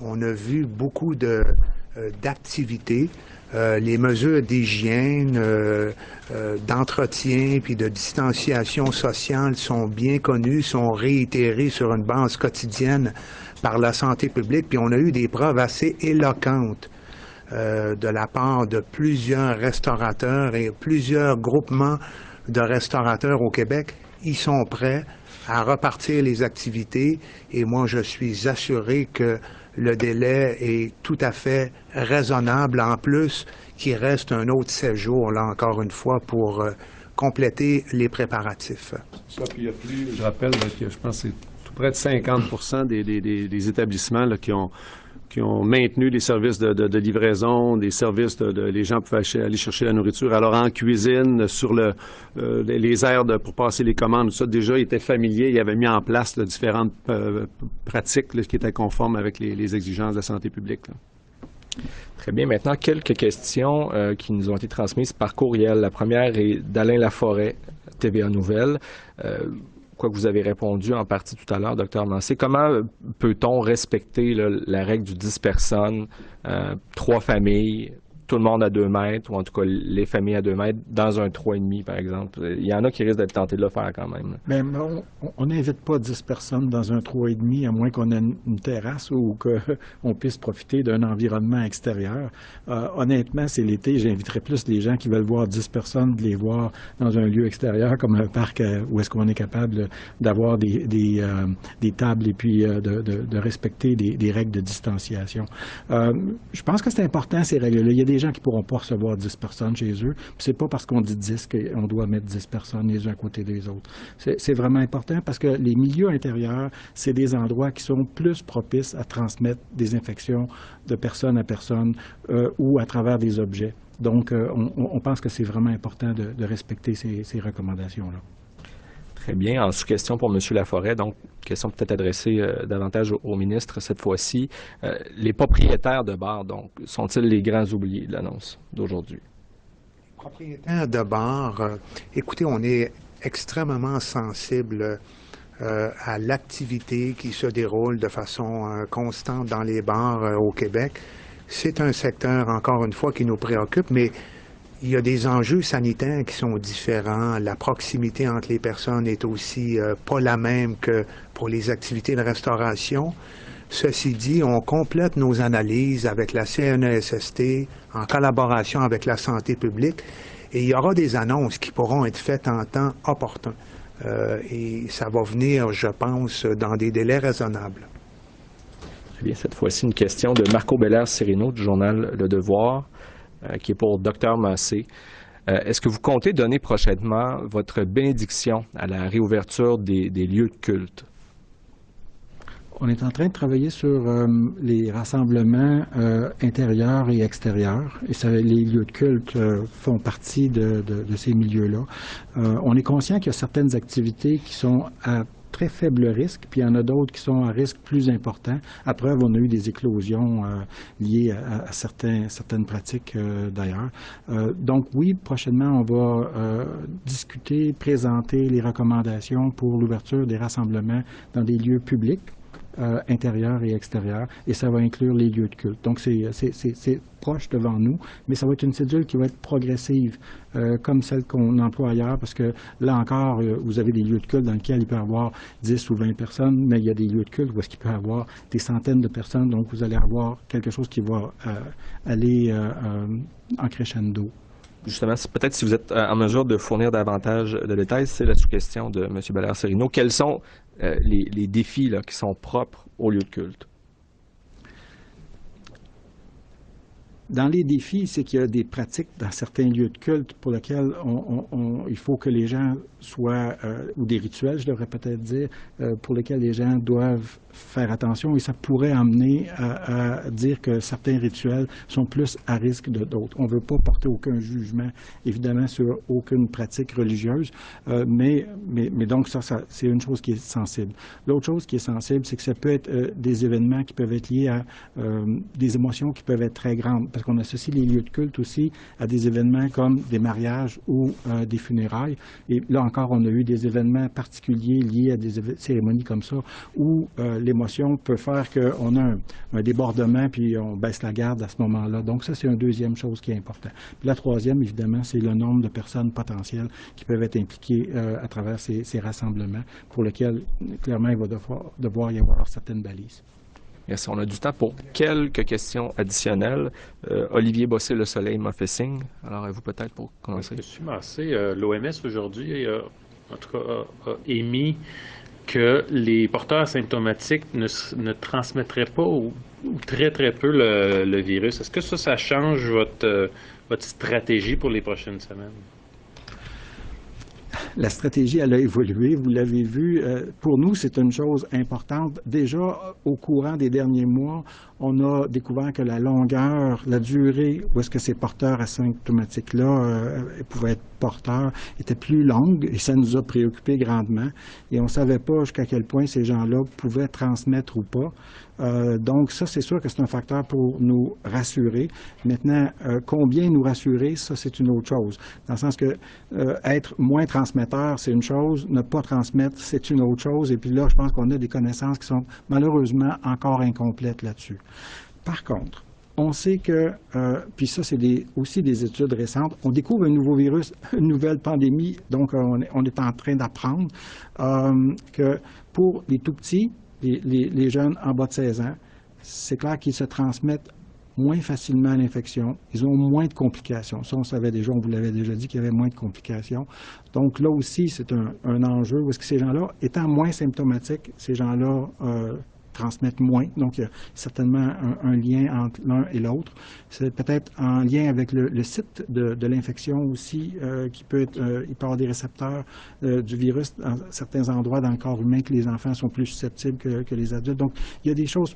on a vu beaucoup d'activités. Les mesures d'hygiène, d'entretien puis de distanciation sociale sont bien connues, sont réitérées sur une base quotidienne par la santé publique, puis on a eu des preuves assez éloquentes de la part de plusieurs restaurateurs et plusieurs groupements de restaurateurs au Québec. Ils sont prêts à repartir les activités et moi, je suis assuré que le délai est tout à fait raisonnable. En plus, qu'il reste un autre 7 jours, là, encore une fois, pour compléter les préparatifs. Ça, puis il y a plus, je rappelle là, que je pense que c'est tout près de 50% des établissements là, qui ont maintenu les services de livraison, des services les gens pouvaient aller chercher la nourriture. Alors en cuisine, sur les aires pour passer les commandes, tout ça, déjà, ils étaient familiers, ils avaient mis en place là, différentes pratiques là, qui étaient conformes avec les exigences de la santé publique. Là. Très bien. Maintenant, quelques questions qui nous ont été transmises par courriel. La première est d'Alain Laforêt, TVA Nouvelles. Quoi que vous avez répondu en partie tout à l'heure, Dr. Massé, comment peut-on respecter là, la règle du 10 personnes, 3 familles, tout le monde à 2 mètres, ou en tout cas les familles à 2 mètres, dans un 3,5 par exemple? Il y en a qui risquent d'être tentés de le faire quand même. Bien, on n'invite pas 10 personnes dans un 3,5 à moins qu'on ait une terrasse ou qu'on puisse profiter d'un environnement extérieur. Honnêtement, c'est l'été, j'inviterais plus les gens qui veulent voir 10 personnes, de les voir dans un lieu extérieur comme un parc où est-ce qu'on est capable d'avoir des tables et puis de respecter des règles de distanciation. Je pense que c'est important ces règles-là. Il y a des gens qui ne pourront pas recevoir 10 personnes chez eux. C'est pas parce qu'on dit 10 qu'on doit mettre 10 personnes les uns à côté des autres. C'est vraiment important parce que les milieux intérieurs, c'est des endroits qui sont plus propices à transmettre des infections de personne à personne ou à travers des objets. Donc, on pense que c'est vraiment important de respecter ces recommandations-là. Très bien. En sous-question pour M. Laforêt, donc, question peut-être adressée davantage au ministre cette fois-ci. Les propriétaires de bars, donc, sont-ils les grands oubliés de l'annonce d'aujourd'hui? Propriétaires de bars, écoutez, on est extrêmement sensible à l'activité qui se déroule de façon constante dans les bars au Québec. C'est un secteur, encore une fois, qui nous préoccupe, mais il y a des enjeux sanitaires qui sont différents. La proximité entre les personnes est aussi pas la même que pour les activités de restauration. Ceci dit, on complète nos analyses avec la CNESST en collaboration avec la santé publique et il y aura des annonces qui pourront être faites en temps opportun. Et ça va venir, je pense, dans des délais raisonnables. Très bien. Cette fois-ci, une question de Marco Belair-Serino du journal Le Devoir. Qui est pour Dr. Massé. Est-ce que vous comptez donner prochainement votre bénédiction à la réouverture des lieux de culte? On est en train de travailler sur les rassemblements intérieurs et extérieurs. Et les lieux de culte font partie de ces milieux-là. On est conscient qu'il y a certaines activités qui sont à très faible risque, puis il y en a d'autres qui sont à risque plus important. À preuve, on a eu des éclosions liées à certaines pratiques d'ailleurs. Donc oui, prochainement, on va discuter, présenter les recommandations pour l'ouverture des rassemblements dans des lieux publics, intérieurs et extérieurs, et ça va inclure les lieux de culte. Donc c'est proche devant nous, mais ça va être une cédule qui va être progressive, comme celle qu'on emploie ailleurs, parce que là encore, vous avez des lieux de culte dans lesquels il peut y avoir 10 ou 20 personnes, mais il y a des lieux de culte où est-ce qu'il peut y avoir des centaines de personnes, donc vous allez avoir quelque chose qui va aller en crescendo. Justement, peut-être si vous êtes en mesure de fournir davantage de détails, c'est la sous-question de M. Belair-Serino. Quels sont les défis là, qui sont propres aux lieux de culte? Dans les défis, c'est qu'il y a des pratiques dans certains lieux de culte pour lesquels il faut que les gens soient, ou des rituels, je devrais peut-être dire, pour lesquels les gens doivent faire attention, et ça pourrait amener à dire que certains rituels sont plus à risque de d'autres. On ne veut pas porter aucun jugement, évidemment, sur aucune pratique religieuse, mais donc ça c'est une chose qui est sensible. L'autre chose qui est sensible, c'est que ça peut être des événements qui peuvent être liés à des émotions qui peuvent être très grandes. parce qu'on associe les lieux de culte aussi à des événements comme des mariages ou des funérailles. Et là encore, on a eu des événements particuliers liés à des cérémonies comme ça, où l'émotion peut faire qu'on a un débordement, puis on baisse la garde à ce moment-là. Donc ça, c'est une deuxième chose qui est importante. Puis la troisième, évidemment, c'est le nombre de personnes potentielles qui peuvent être impliquées à travers ces rassemblements, pour lesquels, clairement, il va devoir y avoir certaines balises. Merci. On a du temps pour quelques questions additionnelles. Olivier Bossé-Le Soleil m'a fait signe. Alors, à vous peut-être pour commencer. Monsieur Massé, l'OMS aujourd'hui, en tout cas, a émis que les porteurs asymptomatiques ne transmettraient pas ou très, très peu le virus. Est-ce que ça change votre stratégie pour les prochaines semaines? La stratégie, elle a évolué, vous l'avez vu. Pour nous, c'est une chose importante. Déjà, au courant des derniers mois, on a découvert que la longueur, la durée où est-ce que ces porteurs asymptomatiques-là pouvaient être porteurs était plus longue et ça nous a préoccupés grandement. Et on ne savait pas jusqu'à quel point ces gens-là pouvaient transmettre ou pas. Donc ça, c'est sûr que c'est un facteur pour nous rassurer. Maintenant, combien nous rassurer, ça, c'est une autre chose. Dans le sens que être moins transmetteur, c'est une chose, ne pas transmettre, c'est une autre chose. Et puis là, je pense qu'on a des connaissances qui sont malheureusement encore incomplètes là-dessus. Par contre, on sait que, puis ça, c'est aussi des études récentes, on découvre un nouveau virus, une nouvelle pandémie, donc on est en train d'apprendre que pour les tout-petits, les jeunes en bas de 16 ans, c'est clair qu'ils se transmettent moins facilement l'infection, ils ont moins de complications. Ça, on savait déjà, on vous l'avait déjà dit qu'il y avait moins de complications. Donc là aussi, c'est un enjeu où est-ce que ces gens-là, étant moins symptomatiques, ces gens-là transmettent moins. Donc, il y a certainement un lien entre l'un et l'autre. C'est peut-être en lien avec le site de l'infection aussi, qui peut être, il peut y avoir des récepteurs du virus dans certains endroits dans le corps humain que les enfants sont plus susceptibles que les adultes. Donc, il y a des choses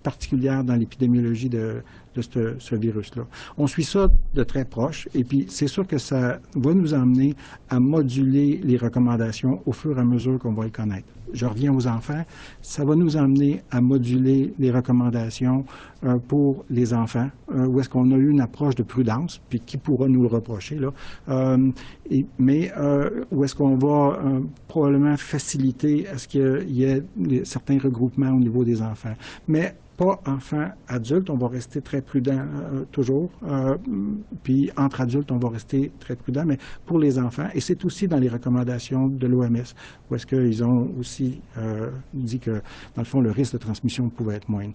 particulières dans l'épidémiologie de ce virus-là. On suit ça de très proche et puis c'est sûr que ça va nous amener à moduler les recommandations au fur et à mesure qu'on va les connaître. Je reviens aux enfants. Ça va nous amener à moduler les recommandations pour les enfants, où est-ce qu'on a eu une approche de prudence, puis qui pourra nous le reprocher, là. Mais où est-ce qu'on va probablement faciliter à ce qu'il y ait certains regroupements au niveau des enfants. Mais pas enfants, adultes, on va rester très prudent toujours. Puis entre adultes, on va rester très prudent, mais pour les enfants, et c'est aussi dans les recommandations de l'OMS, où est-ce qu'ils ont aussi dit que, dans le fond, le risque de transmission pouvait être moindre.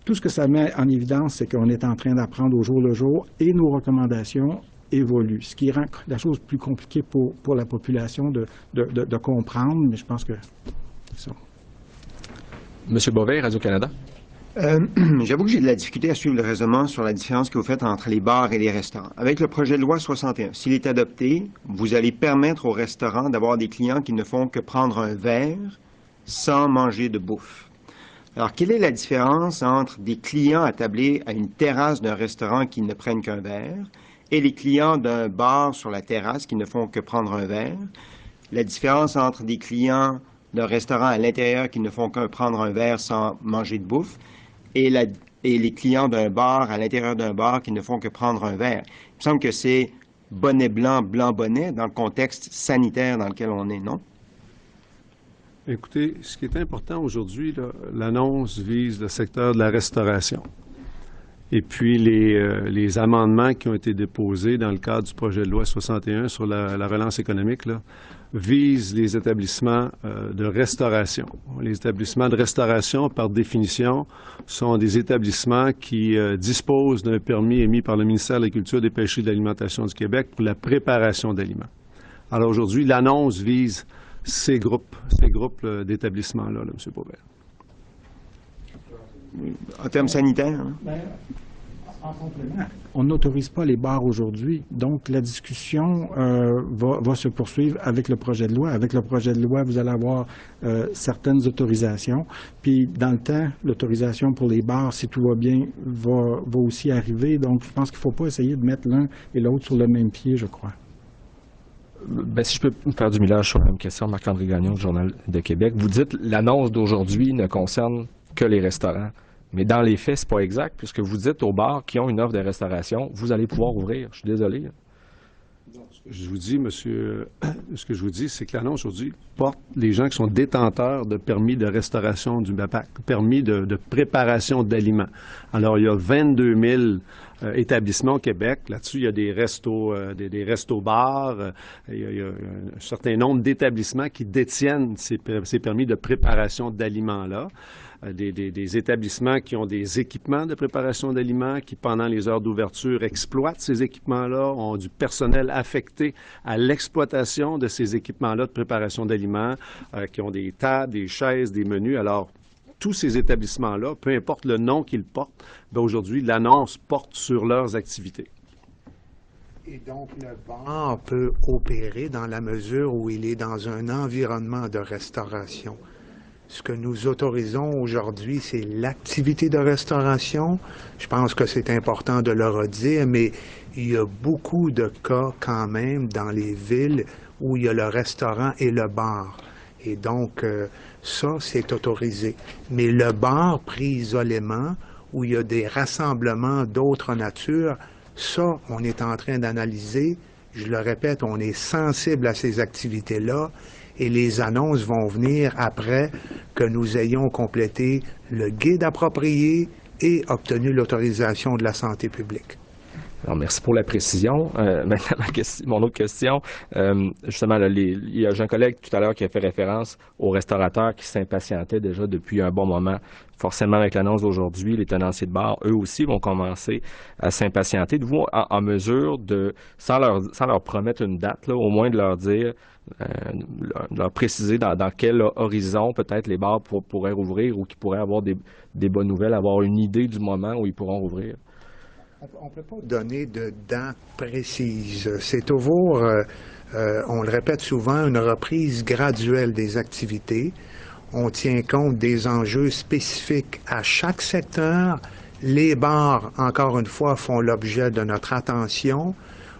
Tout ce que ça met en évidence, c'est qu'on est en train d'apprendre au jour le jour et nos recommandations évoluent, ce qui rend la chose plus compliquée pour la population de comprendre, mais je pense que c'est ça. Monsieur Bovet, Radio-Canada. J'avoue que j'ai de la difficulté à suivre le raisonnement sur la différence que vous faites entre les bars et les restaurants. Avec le projet de loi 61, s'il est adopté, vous allez permettre aux restaurants d'avoir des clients qui ne font que prendre un verre sans manger de bouffe. Alors, quelle est la différence entre des clients attablés à une terrasse d'un restaurant qui ne prennent qu'un verre et les clients d'un bar sur la terrasse qui ne font que prendre un verre? La différence entre des clients d'un restaurant à l'intérieur qui ne font que prendre un verre sans manger de bouffe et les clients d'un bar à l'intérieur d'un bar qui ne font que prendre un verre. Il me semble que c'est bonnet blanc, blanc bonnet dans le contexte sanitaire dans lequel on est, non? Écoutez, ce qui est important aujourd'hui, l'annonce vise le secteur de la restauration. Et puis, les amendements qui ont été déposés dans le cadre du projet de loi 61 sur la relance économique là, visent les établissements de restauration. Les établissements de restauration, par définition, sont des établissements qui disposent d'un permis émis par le ministère de la Culture, des Pêcheries et de l'Alimentation du Québec pour la préparation d'aliments. Alors aujourd'hui, l'annonce vise ces groupes d'établissements-là, là, M. Boisvert. En termes sanitaires, hein? En complément, on n'autorise pas les bars aujourd'hui, donc la discussion va se poursuivre avec le projet de loi. Avec le projet de loi, vous allez avoir certaines autorisations. Puis dans le temps, l'autorisation pour les bars, si tout va bien, va aussi arriver. Donc je pense qu'il ne faut pas essayer de mettre l'un et l'autre sur le même pied, je crois. Ben, si je peux me faire du millage sur la même question, Marc-André Gagnon du Journal de Québec. Vous dites l'annonce d'aujourd'hui ne concerne que les restaurants. Mais dans les faits, c'est pas exact, puisque vous dites aux bars qui ont une offre de restauration, vous allez pouvoir ouvrir. Je suis désolé. Je vous dis, monsieur, ce que je vous dis, c'est que l'annonce aujourd'hui porte les gens qui sont détenteurs de permis de restauration du MAPAC, permis de préparation d'aliments. Alors, il y a 22 000 établissements au Québec. Là-dessus, il y a des restos-bars. Il y a un certain nombre d'établissements qui détiennent ces permis de préparation d'aliments-là. Des établissements qui ont des équipements de préparation d'aliments, qui, pendant les heures d'ouverture, exploitent ces équipements-là, ont du personnel affecté à l'exploitation de ces équipements-là de préparation d'aliments, qui ont des tables, des chaises, des menus. Alors, tous ces établissements-là, peu importe le nom qu'ils portent, aujourd'hui, l'annonce porte sur leurs activités. Et donc, le bar peut opérer dans la mesure où il est dans un environnement de restauration. Ce que nous autorisons aujourd'hui, c'est l'activité de restauration. Je pense que c'est important de le redire, mais il y a beaucoup de cas quand même dans les villes où il y a le restaurant et le bar. Et donc, ça, c'est autorisé. Mais le bar pris isolément, où il y a des rassemblements d'autres natures, ça, on est en train d'analyser. Je le répète, on est sensible à ces activités-là. Et les annonces vont venir après que nous ayons complété le guide approprié et obtenu l'autorisation de la santé publique. Alors, merci pour la précision. Maintenant, mon autre question, justement, j'ai un collègue tout à l'heure qui a fait référence aux restaurateurs qui s'impatientaient déjà depuis un bon moment. Forcément, avec l'annonce d'aujourd'hui, les tenanciers de bar, eux aussi, vont commencer à s'impatienter. Êtes-vous en mesure de, sans leur promettre une date, là, au moins de leur dire, de leur préciser dans quel horizon peut-être les bars pourraient rouvrir ou qui pourraient avoir des bonnes nouvelles, avoir une idée du moment où ils pourront rouvrir? On ne peut pas donner de date précise. C'est toujours, on le répète souvent, une reprise graduelle des activités. On tient compte des enjeux spécifiques à chaque secteur. Les bars, encore une fois, font l'objet de notre attention.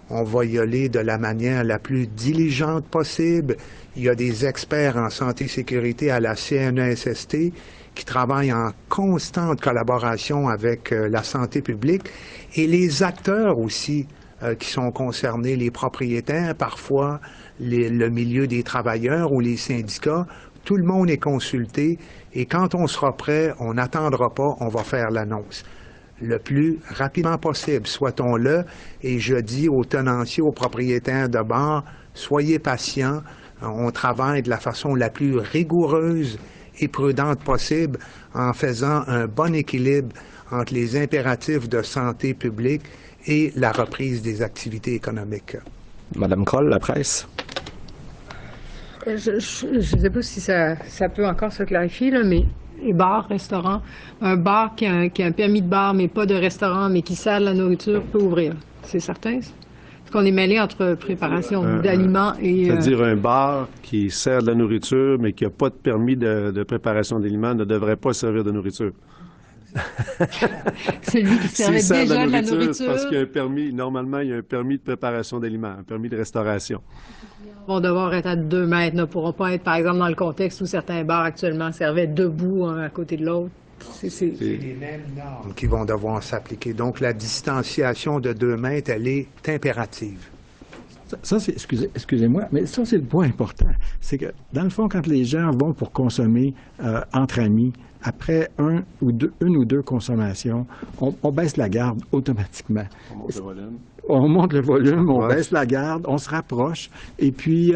On va y aller de la manière la plus diligente possible. Il y a des experts en santé et sécurité à la CNESST qui travaillent en constante collaboration avec la santé publique et les acteurs aussi qui sont concernés, les propriétaires, parfois le milieu des travailleurs ou les syndicats. Tout le monde est consulté et quand on sera prêt, on n'attendra pas, on va faire l'annonce le plus rapidement possible, souhaitons-le. Et je dis aux tenanciers, aux propriétaires de bars, soyez patients, on travaille de la façon la plus rigoureuse et prudente possible en faisant un bon équilibre entre les impératifs de santé publique et la reprise des activités économiques. Madame Kroll, la presse. Je ne sais pas si ça peut encore se clarifier, là, mais les bars, restaurants, un bar qui a un permis de bar, mais pas de restaurant, mais qui sert de la nourriture, peut ouvrir. C'est certain? Est-ce qu'on est mêlé entre préparation d'aliments et... C'est-à-dire un bar qui sert de la nourriture, mais qui n'a pas de permis de préparation d'aliments, ne devrait pas servir de nourriture. Celui qui servait déjà de la nourriture. C'est parce qu'il y a un permis, normalement, il y a un permis de préparation d'aliments, un permis de restauration. Ils vont devoir être à 2 mètres, ne pourront pas être, par exemple, dans le contexte où certains bars actuellement servaient debout, un à côté de l'autre. C'est les mêmes normes qui vont devoir s'appliquer. Donc, la distanciation de 2 mètres, elle est impérative. Ça, c'est, excusez-moi, mais ça, c'est le point important. C'est que, dans le fond, quand les gens vont pour consommer entre amis, après une ou deux consommations, on baisse la garde automatiquement. On monte le volume. On monte le volume, on baisse la garde, on se rapproche, et puis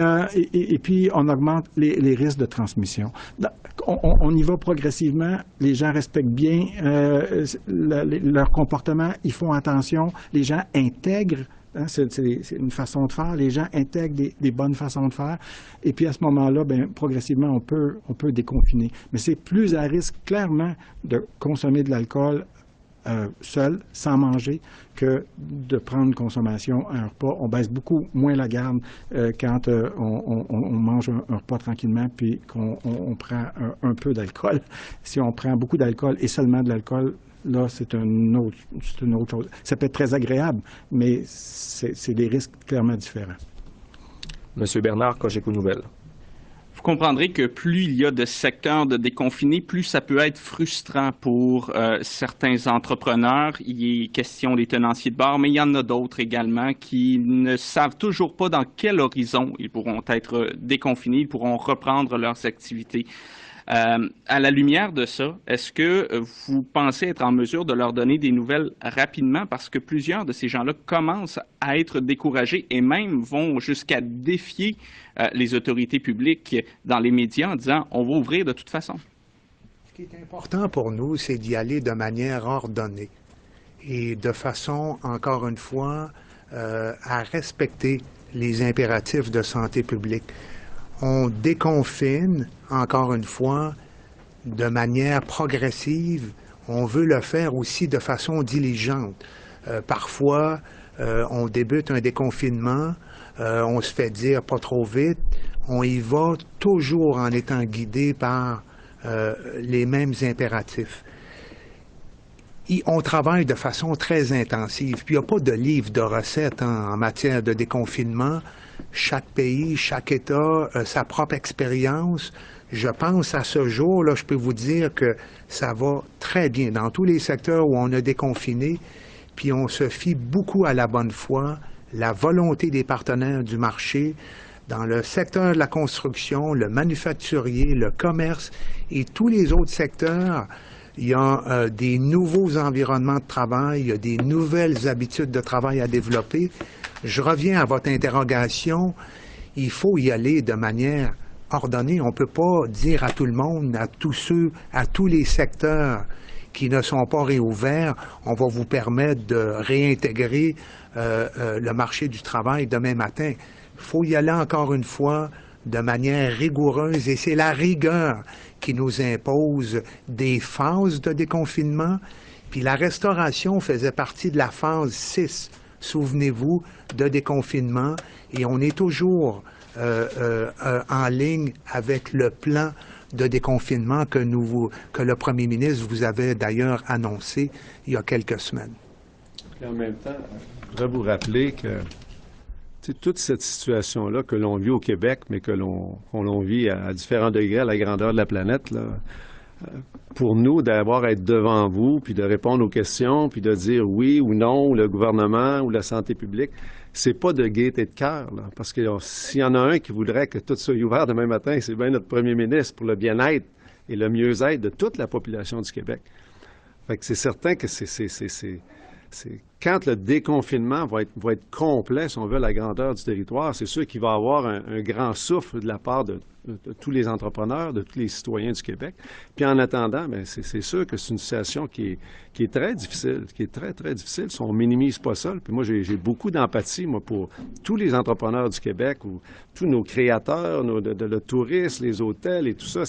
on augmente les risques de transmission. On y va progressivement, les gens respectent bien leur comportement, ils font attention, les gens intègrent. Hein, c'est une façon de faire. Les gens intègrent des bonnes façons de faire. Et puis, à ce moment-là, progressivement, on peut déconfiner. Mais c'est plus à risque, clairement, de consommer de l'alcool seul, sans manger, que de prendre une consommation à un repas. On baisse beaucoup moins la garde quand on mange un repas tranquillement puis qu'on prend un peu d'alcool. Si on prend beaucoup d'alcool et seulement de l'alcool, là, c'est une autre chose. Ça peut être très agréable, mais c'est des risques clairement différents. Monsieur Bernard, Cogeco Nouvelles. Vous comprendrez que plus il y a de secteurs de déconfinés, plus ça peut être frustrant pour certains entrepreneurs. Il est question des tenanciers de bar, mais il y en a d'autres également qui ne savent toujours pas dans quel horizon ils pourront être déconfinés, ils pourront reprendre leurs activités. À la lumière de ça, est-ce que vous pensez être en mesure de leur donner des nouvelles rapidement parce que plusieurs de ces gens-là commencent à être découragés et même vont jusqu'à défier les autorités publiques dans les médias en disant « on va ouvrir de toute façon ». Ce qui est important pour nous, c'est d'y aller de manière ordonnée et de façon, encore une fois, à respecter les impératifs de santé publique. On déconfine, encore une fois, de manière progressive. On veut le faire aussi de façon diligente. Parfois, on débute un déconfinement, on se fait dire pas trop vite. On y va toujours en étant guidé par les mêmes impératifs. On travaille de façon très intensive. Puis il n'y a pas de livre de recettes en matière de déconfinement. Chaque pays, chaque État a sa propre expérience. Je pense à ce jour, là, je peux vous dire que ça va très bien dans tous les secteurs où on a déconfiné. Puis on se fie beaucoup à la bonne foi, la volonté des partenaires du marché. Dans le secteur de la construction, le manufacturier, le commerce et tous les autres secteurs, il y a des nouveaux environnements de travail, il y a des nouvelles habitudes de travail à développer. Je reviens à votre interrogation. Il faut y aller de manière ordonnée. On ne peut pas dire à tout le monde, à tous ceux, à tous les secteurs qui ne sont pas réouverts, on va vous permettre de réintégrer le marché du travail demain matin. Il faut y aller encore une fois de manière rigoureuse et c'est la rigueur qui nous impose des phases de déconfinement. Puis la restauration faisait partie de la phase 6, souvenez-vous, de déconfinement et on est toujours en ligne avec le plan de déconfinement que le premier ministre vous avait d'ailleurs annoncé il y a quelques semaines. Et en même temps, je voudrais vous rappeler que toute cette situation-là que l'on vit au Québec, mais que l'on vit à différents degrés à la grandeur de la planète, là, pour nous, d'avoir à être devant vous, puis de répondre aux questions, puis de dire oui ou non, ou le gouvernement, ou la santé publique, c'est pas de gaieté de cœur, là, parce que s'il y en a un qui voudrait que tout soit ouvert demain matin, c'est bien notre premier ministre pour le bien-être et le mieux-être de toute la population du Québec. Fait que c'est certain que c'est quand le déconfinement va être complet, si on veut, à la grandeur du territoire, c'est sûr qu'il va y avoir un grand souffle de la part de tous les entrepreneurs, de tous les citoyens du Québec. Puis en attendant, bien, c'est sûr que c'est une situation qui est très difficile, qui est très, très difficile si on ne minimise pas ça. Puis moi, j'ai beaucoup d'empathie, moi, pour tous les entrepreneurs du Québec, ou tous nos créateurs, le tourisme, les hôtels et tout ça,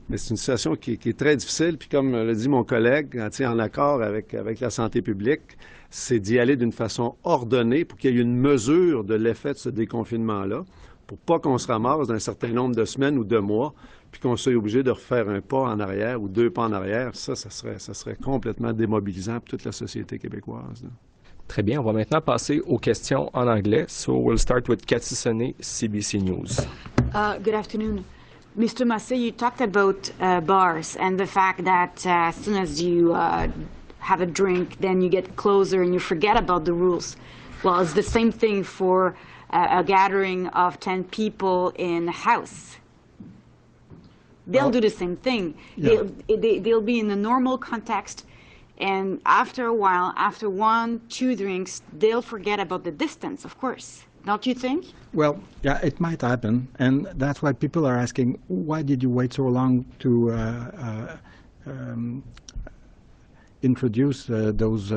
mais c'est une situation qui est très difficile. Puis comme l'a dit mon collègue, en accord avec la santé publique, c'est d'y aller d'une façon ordonnée pour qu'il y ait une mesure de l'effet de ce déconfinement-là, pour pas qu'on se ramasse d'un certain nombre de semaines ou de mois, puis qu'on soit obligé de refaire un pas en arrière ou 2 pas en arrière. Ça serait complètement démobilisant pour toute la société québécoise, là. Très bien, on va maintenant passer aux questions en anglais. So we'll start with Cathy Sonnet, CBC News. Good afternoon. Mr. Massé, you talked about bars and the fact that as soon as you have a drink, then you get closer and you forget about the rules. Well, it's the same thing for a gathering of 10 people in a house. They'll do the same thing. Yeah. They'll be in a normal context, and after a while, after 1, 2 drinks, they'll forget about the distance, of course. Don't you think? Well, yeah, it might happen, and that's why people are asking, why did you wait so long to introduce those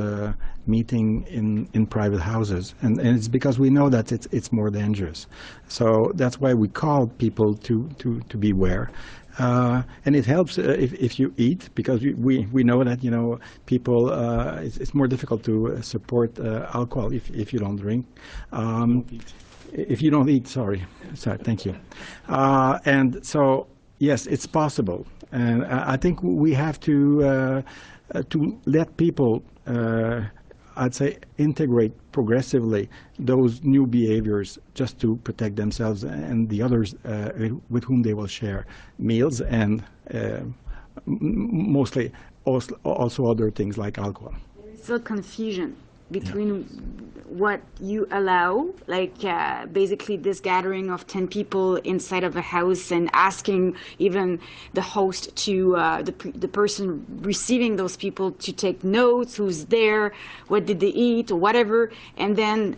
meetings in private houses? And it's because we know that it's more dangerous. So that's why we call people to beware. And it helps if you eat, because we know that, you know, people, it's more difficult to support alcohol if you don't drink. If you don't eat, sorry, thank you. And so, yes, it's possible. And I think we have to let people I'd say, integrate progressively those new behaviors just to protect themselves and the others with whom they will share meals and mostly also other things like alcohol. There is still confusion between what you allow, like basically this gathering of 10 people inside of a house and asking even the host to, the person receiving those people to take notes, who's there, what did they eat, or whatever, and then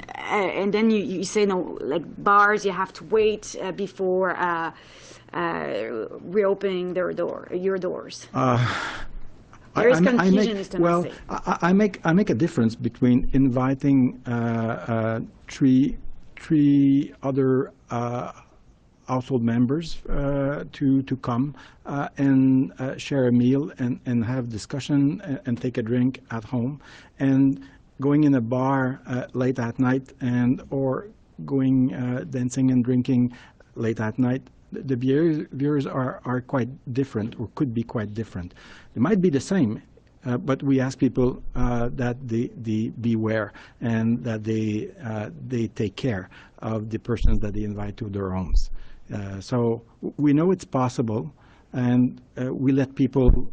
you say, no, like bars, you have to wait before reopening your doors. There is confusion, Mr. Massé. I make a difference between inviting three other household members to come and share a meal and have discussion and take a drink at home, and going in a bar late at night or going dancing and drinking late at night. The behaviors are quite different, or could be quite different. They might be the same, but we ask people that they beware and that they take care of the persons that they invite to their homes. So we know it's possible, and we let people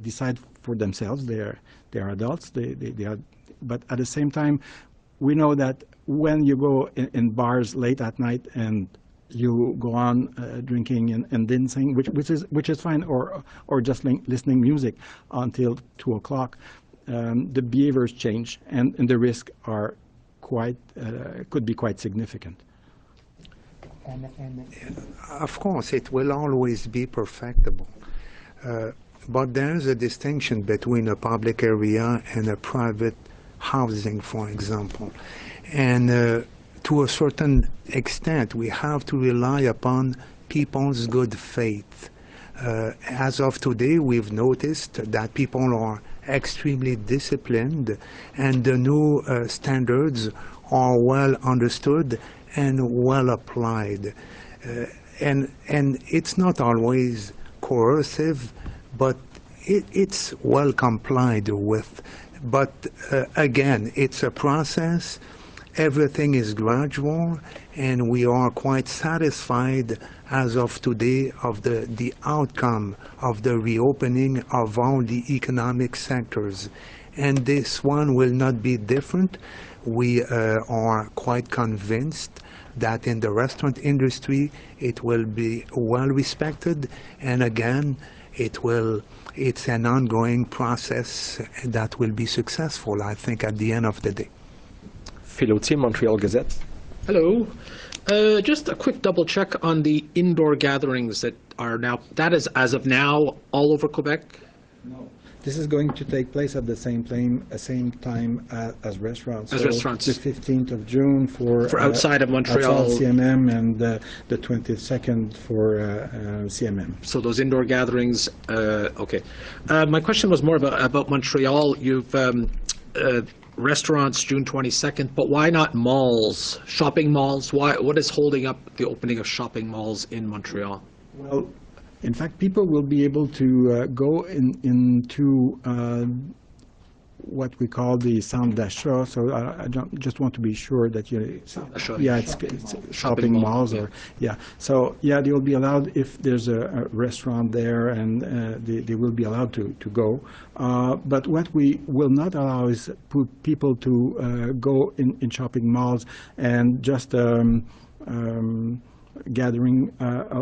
decide for themselves. They are adults. They are, but at the same time, we know that when you go in bars late at night and you go on drinking and dancing, which is fine, or just listening music until 2 o'clock. The behaviors change, and the risks are could be quite significant. Of course, it will always be perfectible, but there's a distinction between a public area and a private housing, for example, and. To a certain extent, we have to rely upon people's good faith. As of today, we've noticed that people are extremely disciplined, and the new standards are well understood and well applied. And it's not always coercive, but it's well complied with. But again, it's a process. Everything is gradual, and we are quite satisfied as of today of the outcome of the reopening of all the economic sectors. And this one will not be different. We are quite convinced that in the restaurant industry it will be well respected, and again it's an ongoing process that will be successful, I think, at the end of the day. Philotier, Montreal Gazette. Hello. Just a quick double check on the indoor gatherings that are now, that is as of now all over Quebec? No. This is going to take place at the same time as restaurants. As restaurants. The 15th of June for outside of Montreal. Outside CMM, and the 22nd for CMM. So those indoor gatherings, okay. My question was more about Montreal. You've restaurants June 22nd, but why not malls, shopping malls? What is holding up the opening of shopping malls in Montreal? Well, in fact, people will be able to go into what we call the centre d'achat. So I just want to be sure that it's shopping malls, or So they will be allowed if there's a restaurant there, and they will be allowed to go. But what we will not allow is people to go in shopping malls and just gathering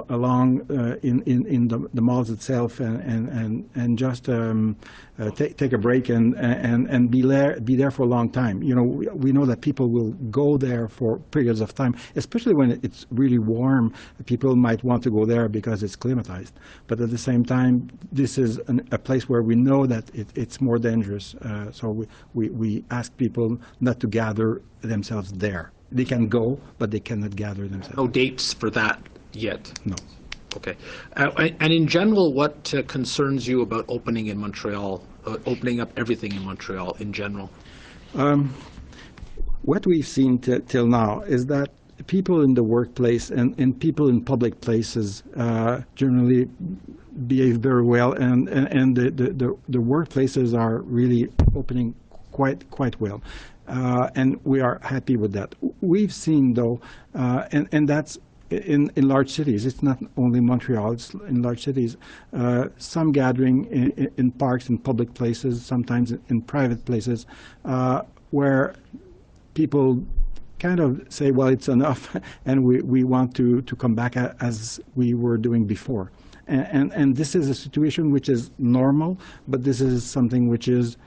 along in the malls itself, and just take a break and be there for a long time. You know, we know that people will go there for periods of time, especially when it's really warm. People might want to go there because it's climatized, but at the same time, this is a place where we know that it's more dangerous. So we ask people not to gather themselves there. They can go, but they cannot gather themselves. No dates for that yet? No. Okay. And in general, what concerns you about opening in Montreal, opening up everything in Montreal in general? What we've seen till now is that people in the workplace and people in public places generally behave very well, and the workplaces are really opening quite well. And we are happy with that. We've seen, though, and that's in large cities. It's not only Montreal, it's in large cities. Some gathering in parks, in public places, sometimes in private places, where people kind of say, well, it's enough, and we want to come back as we were doing before. And this is a situation which is normal, but this is something which is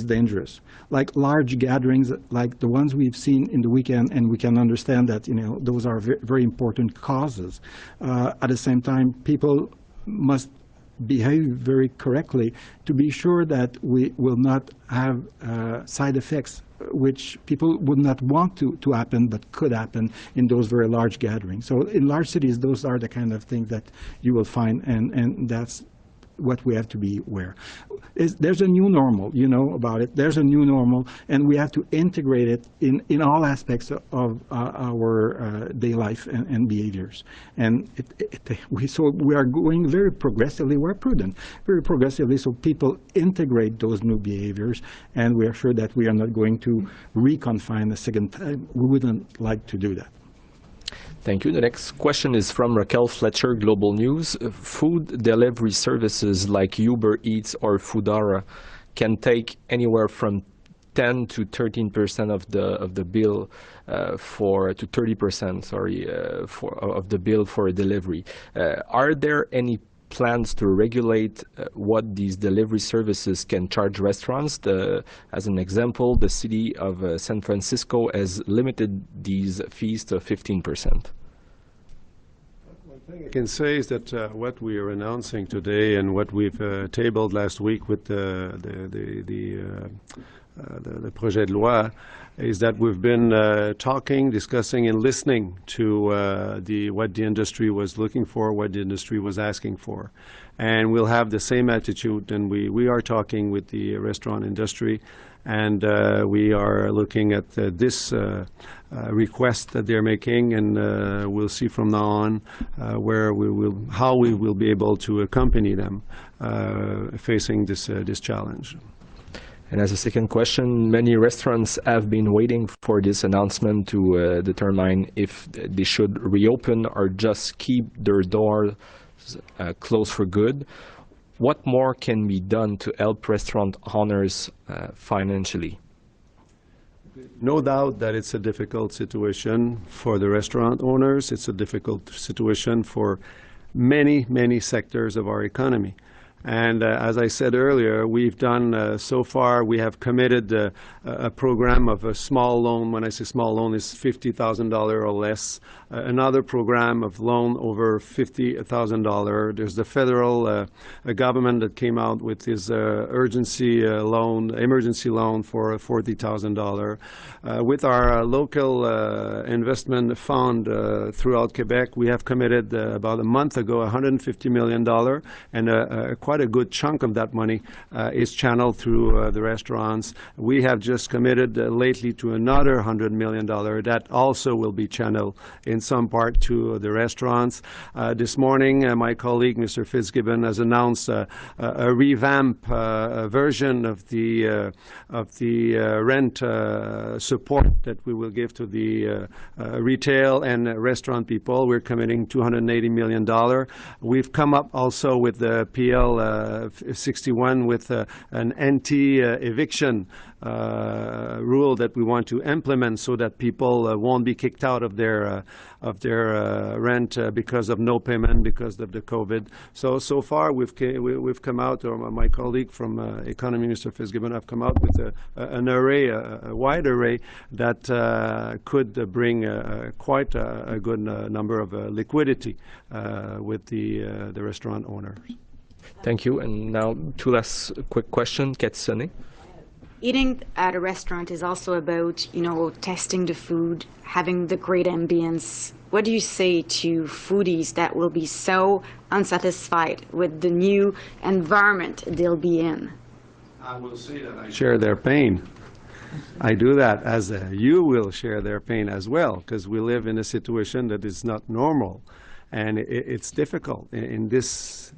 dangerous. Like large gatherings, like the ones we've seen in the weekend, and we can understand that, those are very important causes. At the same time, people must behave very correctly to be sure that we will not have side effects which people would not want to happen but could happen in those very large gatherings. So in large cities, those are the kind of things that you will find, and that's what we have to be aware. There's a new normal, you know about it. There's a new normal, and we have to integrate it in all aspects of our day life and behaviors. And so we are going very progressively. We're prudent, very progressively, so people integrate those new behaviors, and we are sure that we are not going to reconfine a second time. We wouldn't like to do that. Thank you. The next question is from Raquel Fletcher, Global News. Food delivery services like Uber Eats or Foodora can take anywhere from 10 to 13% of the bill to 30%, of the bill for a delivery. Are there any plans to regulate what these delivery services can charge restaurants? As an example, the city of San Francisco has limited these fees to 15%. One thing I can say is that what we are announcing today and what we've tabled last week with the projet de loi is that we've been talking, discussing, and listening to what the industry was looking for, what the industry was asking for. And we'll have the same attitude, and we are talking with the restaurant industry, and we are looking at this request that they're making, and we'll see from now on how we will be able to accompany them facing this challenge. And as a second question, many restaurants have been waiting for this announcement to determine if they should reopen or just keep their doors closed for good. What more can be done to help restaurant owners financially? No doubt that it's a difficult situation for the restaurant owners. It's a difficult situation for many, many sectors of our economy. And as I said earlier, we've done so far, we have committed a program of a small loan. When I say small loan, it's $50,000 or less. Another program of loan over $50,000. There's the federal government that came out with his emergency loan for $40,000. With our local investment fund throughout Quebec, we have committed about a month ago $150 million, and quite a good chunk of that money is channeled through the restaurants. We have just committed lately to another $100 million that also will be channeled in some part to the restaurants. This morning, my colleague, Mr. Fitzgibbon, has announced a revamp version of the rent support that we will give to the retail and restaurant people. We're committing $280 million. We've come up also with the PL 61 with an anti-eviction rule that we want to implement so that people won't be kicked out of their rent because of no payment because of the COVID. So far we've come out, or my colleague from Economy, Mr. Fitzgibbon, have come out with an array, a wide array that could bring quite a good number of liquidity with the restaurant owners. Thank you. And now, two last quick questions. Cathy Sonnet. Eating at a restaurant is also about, testing the food, having the great ambience. What do you say to foodies that will be so unsatisfied with the new environment they'll be in? I will say that I share their pain. I do that as you will share their pain as well, because we live in a situation that is not normal, and it's difficult in this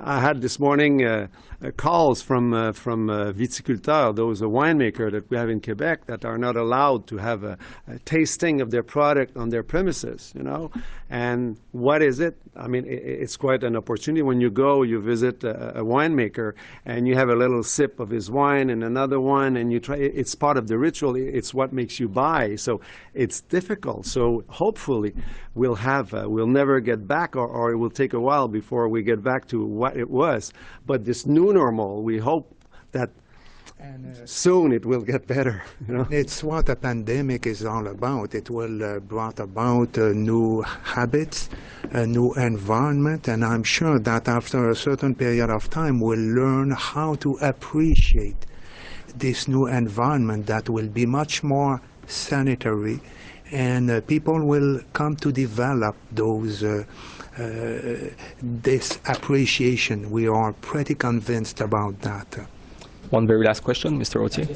I had this morning calls from viticulteurs, those winemakers that we have in Quebec that are not allowed to have a tasting of their product on their premises, you know. And what is it? I mean, it's quite an opportunity. When you go, you visit a winemaker, and you have a little sip of his wine and another one, and you try. It's part of the ritual. It's what makes you buy. So it's difficult. So hopefully we'll never get back, or it will take a while before we get back to what it was. But this new normal, we hope that soon it will get better. You know? It's what a pandemic is all about. It will brought about new habits, a new environment, and I'm sure that after a certain period of time, we'll learn how to appreciate this new environment that will be much more sanitary, and people will come to develop those this appreciation. We are pretty convinced about that. One very last question, Mr. Authier.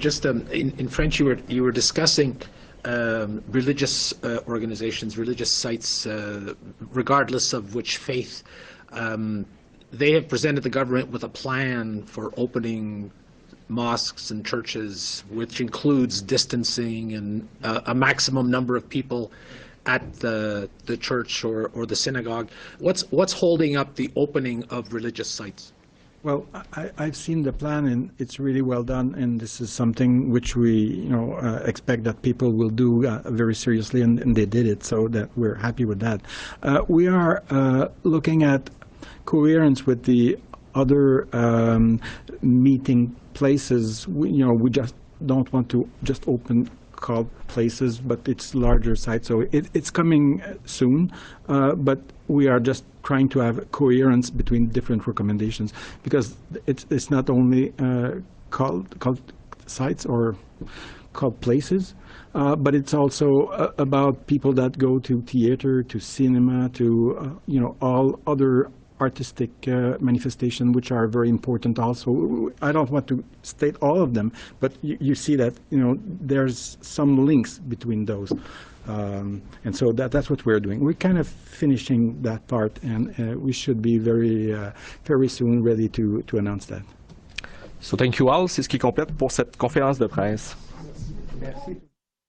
Just in French, you were discussing religious organizations, religious sites, regardless of which faith. They have presented the government with a plan for opening mosques and churches, which includes distancing and a maximum number of people at the church or the synagogue. What's holding up the opening of religious sites? Well, I've seen the plan, and it's really well done, and this is something which we expect that people will do very seriously, and they did it, so that we're happy with that. We are looking at coherence with the other meeting places. We just don't want to just open called places, but it's larger sites, so it's coming soon, but we are just trying to have coherence between different recommendations, because it's not only called sites or called places, but it's also about people that go to theater, to cinema, to all other artistic manifestations, which are very important also. I don't want to state all of them, but you see that there's some links between those, and so that's what we're doing. We're kind of finishing that part, and we should be very soon ready to announce that. So thank you all. C'est ce qui complète pour cette conférence de presse. Merci.